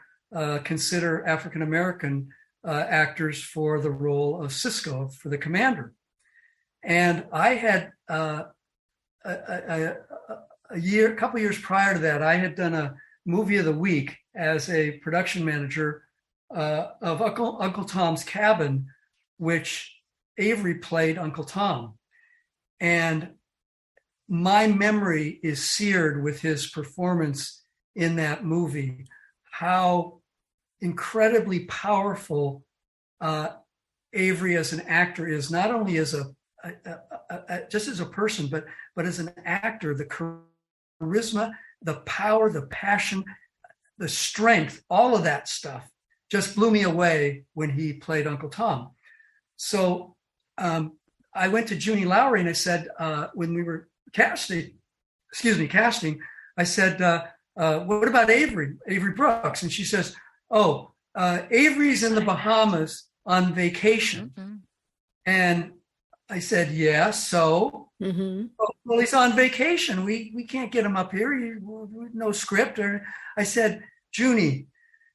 Speaker 4: consider African American actors for the role of Sisko, for the commander. And I had a couple years prior to that, I had done a movie of the week as a production manager of Uncle Tom's Cabin, which Avery played Uncle Tom. And my memory is seared with his performance in that movie, how incredibly powerful Avery as an actor is, not only as just as a person, but as an actor. The charisma, the power, the passion, the strength, all of that stuff just blew me away when he played Uncle Tom. So I went to Junie Lowry and I said, when we were casting, I said, what about Avery Brooks? And she says, oh, Avery's in the Bahamas on vacation.
Speaker 5: Mm-hmm.
Speaker 4: And I said, yeah, so?
Speaker 6: Mm-hmm.
Speaker 4: Well, he's on vacation. We can't get him up here. No script. I said, Junie,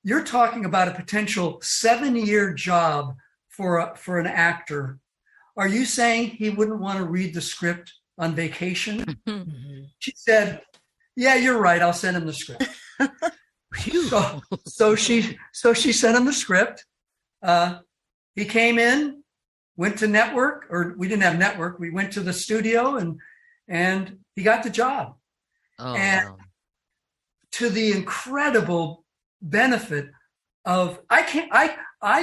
Speaker 4: you're talking about a potential 7-year job for an actor. Are you saying he wouldn't want to read the script on vacation?
Speaker 6: Mm-hmm.
Speaker 4: She said, yeah, you're right. I'll send him the script. So she sent him the script. He came in, went to network, or we didn't have network. We went to the studio and he got the job.
Speaker 5: Oh,
Speaker 4: and
Speaker 5: wow.
Speaker 4: To the incredible benefit of, I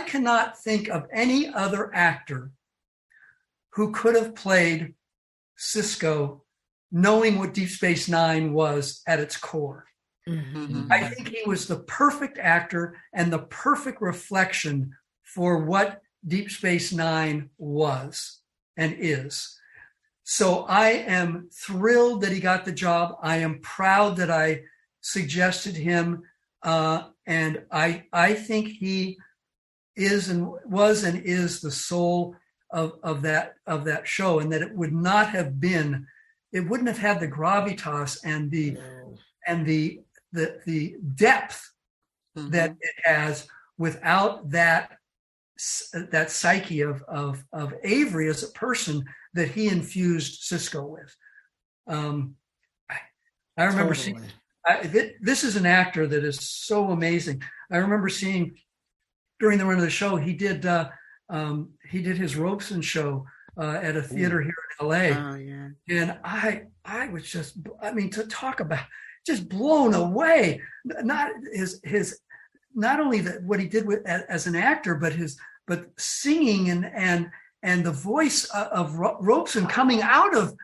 Speaker 4: cannot think of any other actor who could have played Sisko knowing what Deep Space Nine was at its core.
Speaker 6: Mm-hmm.
Speaker 4: I think he was the perfect actor and the perfect reflection for what Deep Space Nine was and is. So I am thrilled that he got the job. I am proud that I suggested him. And I think he is and was and is the soul of that show, and that it wouldn't have had the gravitas and the depth
Speaker 2: Mhm.
Speaker 4: that it has without that psyche of Avery as a person that he infused Sisko with. I remember seeing. This is an actor that is so amazing. I remember seeing during the run of the show, he did his Robeson show at a theater here in LA.
Speaker 2: Oh, yeah.
Speaker 4: And I was just, to talk about just blown away. Not only what he did as an actor, but singing and the voice of Robeson coming out of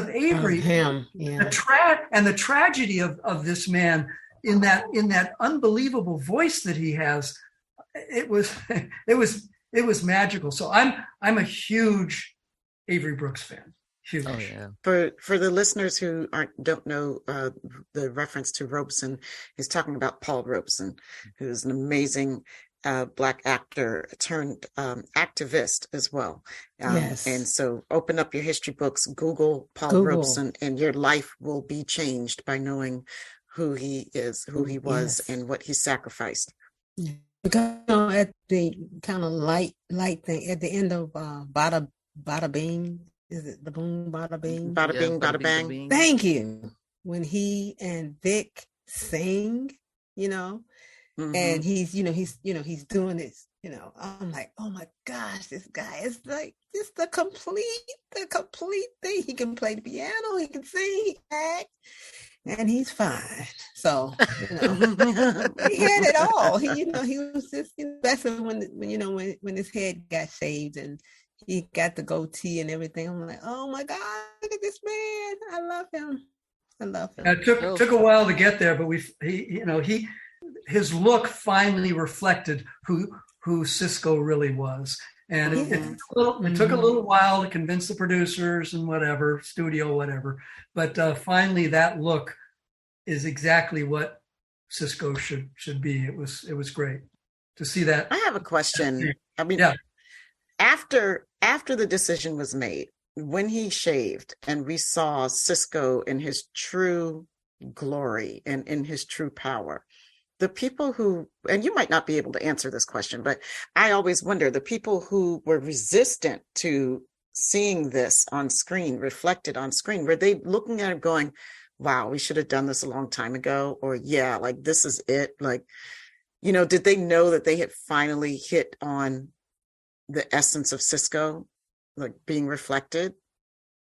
Speaker 4: Avery.
Speaker 6: Him, yeah.
Speaker 4: The tragedy of this man in that unbelievable voice that he has. It was magical. So I'm a huge Avery Brooks fan. Huge.
Speaker 5: Oh, yeah.
Speaker 2: For the listeners who don't know the reference to Robeson, he's talking about Paul Robeson, who's an amazing Black actor turned activist as well.
Speaker 6: Yes.
Speaker 2: And so open up your history books, Google Paul Robeson, and your life will be changed by knowing who he is, who he was,
Speaker 6: Yes.
Speaker 2: and what he sacrificed.
Speaker 6: Yeah. Because at the kind of light thing at the end of Bada Bing, is it the Boom Bada Bing?
Speaker 2: Bada
Speaker 5: Yeah,
Speaker 2: bing, bada bang.
Speaker 5: bing.
Speaker 6: Thank you. When he and Vic sing,
Speaker 2: Mhm.
Speaker 6: and he's doing this, I'm like, oh my gosh, this guy is like just the complete thing. He can play the piano, he can sing, he can act, and he's fine. So, he had it all. He was just, especially when his head got shaved and he got the goatee and everything. I'm like, oh my God, look at this man. I love him.
Speaker 4: It took a while to get there, but his look finally reflected who Sisko really was. And it took a little while to convince the producers and whatever, studio, whatever. But finally, that look is exactly what Sisko should be. It was great to see that.
Speaker 2: I have a question. I mean,
Speaker 4: Yeah.
Speaker 2: after the decision was made, when he shaved and we saw Sisko in his true glory and in his true power, the people who, and you might not be able to answer this question, but I always wonder, the people who were resistant to seeing this on screen, reflected on screen, were they looking at it going, wow, we should have done this a long time ago? Or yeah, like this is it. Like, did they know that they had finally hit on the essence of Sisko, like being reflected?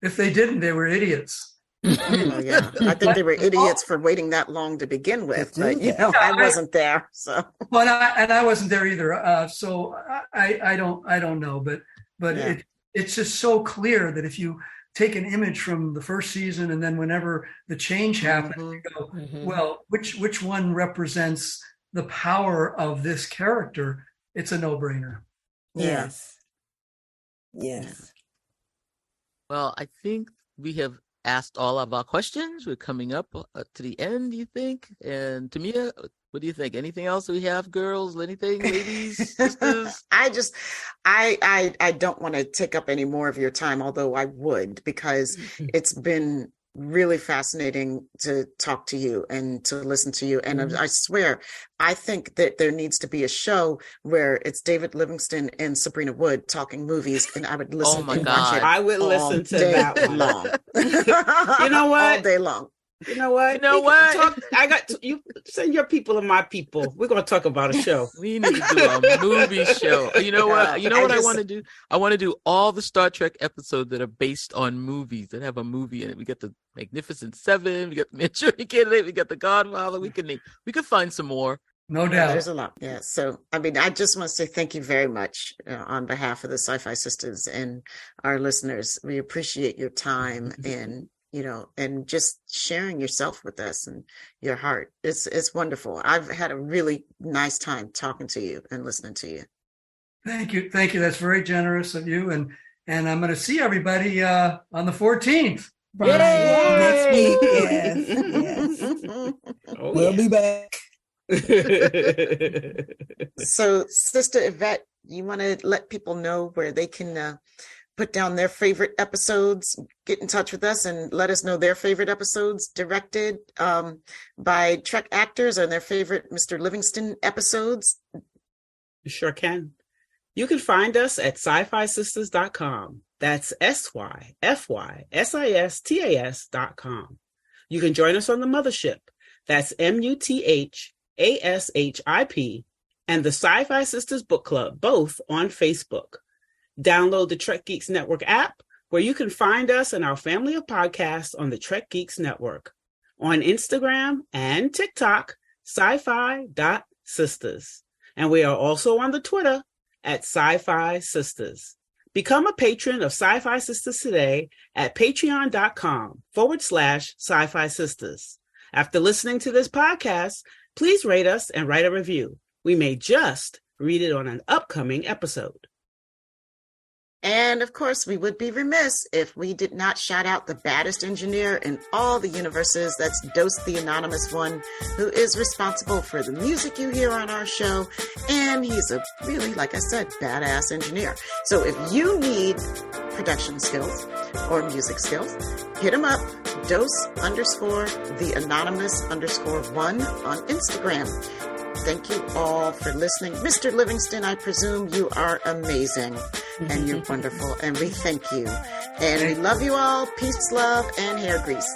Speaker 4: If they didn't, they were idiots.
Speaker 2: Oh, yeah. I think they were idiots for waiting that long to begin with, but I wasn't there. So,
Speaker 4: well, I wasn't there either. So I don't know, but
Speaker 2: Yeah.
Speaker 4: it's just so clear that if you take an image from the first season and then whenever the change happened, you go, well, which one represents the power of this character? It's a no-brainer.
Speaker 6: Yes.
Speaker 5: Well, I think we have asked all of our questions. We're coming up to the end, you think? And Tamia, what do you think? Anything else we have, girls? Anything, ladies, sisters?
Speaker 2: I don't want to take up any more of your time, although I would, because it's been really fascinating to talk to you and to listen to you. And I swear, I think that there needs to be a show where it's David Livingston and Sabrina Wood talking movies, and I would listen
Speaker 5: my
Speaker 2: and
Speaker 5: God.
Speaker 2: watch it.
Speaker 3: I would listen to that one.
Speaker 2: Long.
Speaker 3: You know what?
Speaker 2: All day long.
Speaker 3: You know what?
Speaker 5: You know what?
Speaker 3: You send your people and my people. We're going to talk about a show.
Speaker 5: We need to do a movie show. You know what? You know what I want to do? I want to do all the Star Trek episodes that are based on movies that have a movie in it. We got the Magnificent Seven. We got the Manchurian Candidate. We got the Godfather. We could find some more.
Speaker 4: No doubt.
Speaker 2: There's a lot. Yeah. So, I mean, I just want to say thank you very much on behalf of the Sci-Fi Sisters and our listeners. We appreciate your time and, and just sharing yourself with us and your heart. It's wonderful. I've had a really nice time talking to you and listening to you.
Speaker 4: Thank you. Thank you. That's very generous of you. And I'm going to see everybody on the 14th.
Speaker 6: Right. Next week. Yes.
Speaker 3: Oh,
Speaker 6: We'll be back.
Speaker 2: So, Sister Yvette, you want to let people know where they can put down their favorite episodes, get in touch with us and let us know their favorite episodes directed by Trek actors and their favorite Mr. Livingston episodes?
Speaker 3: You sure can. You can find us at sci-fisistas.com. That's SYFYSISTAS.com. You can join us on the Mothership. That's MUTHASHIP and the Sci-Fi Sisters Book Club, both on Facebook. Download the Trek Geeks Network app, where you can find us and our family of podcasts on the Trek Geeks Network. On Instagram and TikTok, sci-fi.sisters. And we are also on the Twitter at Sci-Fi Sisters. Become a patron of Sci-Fi Sisters today at patreon.com/Sci-Fi Sisters. After listening to this podcast, please rate us and write a review. We may just read it on an upcoming episode.
Speaker 2: And of course, we would be remiss if we did not shout out the baddest engineer in all the universes. That's Dose the Anonymous One, who is responsible for the music you hear on our show. And he's a really, like I said, badass engineer. So if you need production skills or music skills, hit him up, Dose_the_Anonymous_1 on Instagram. Thank you all for listening. Mr. Livingston, I presume you are amazing and you're wonderful, and we thank you. And we love you all. Peace, love, and hair grease.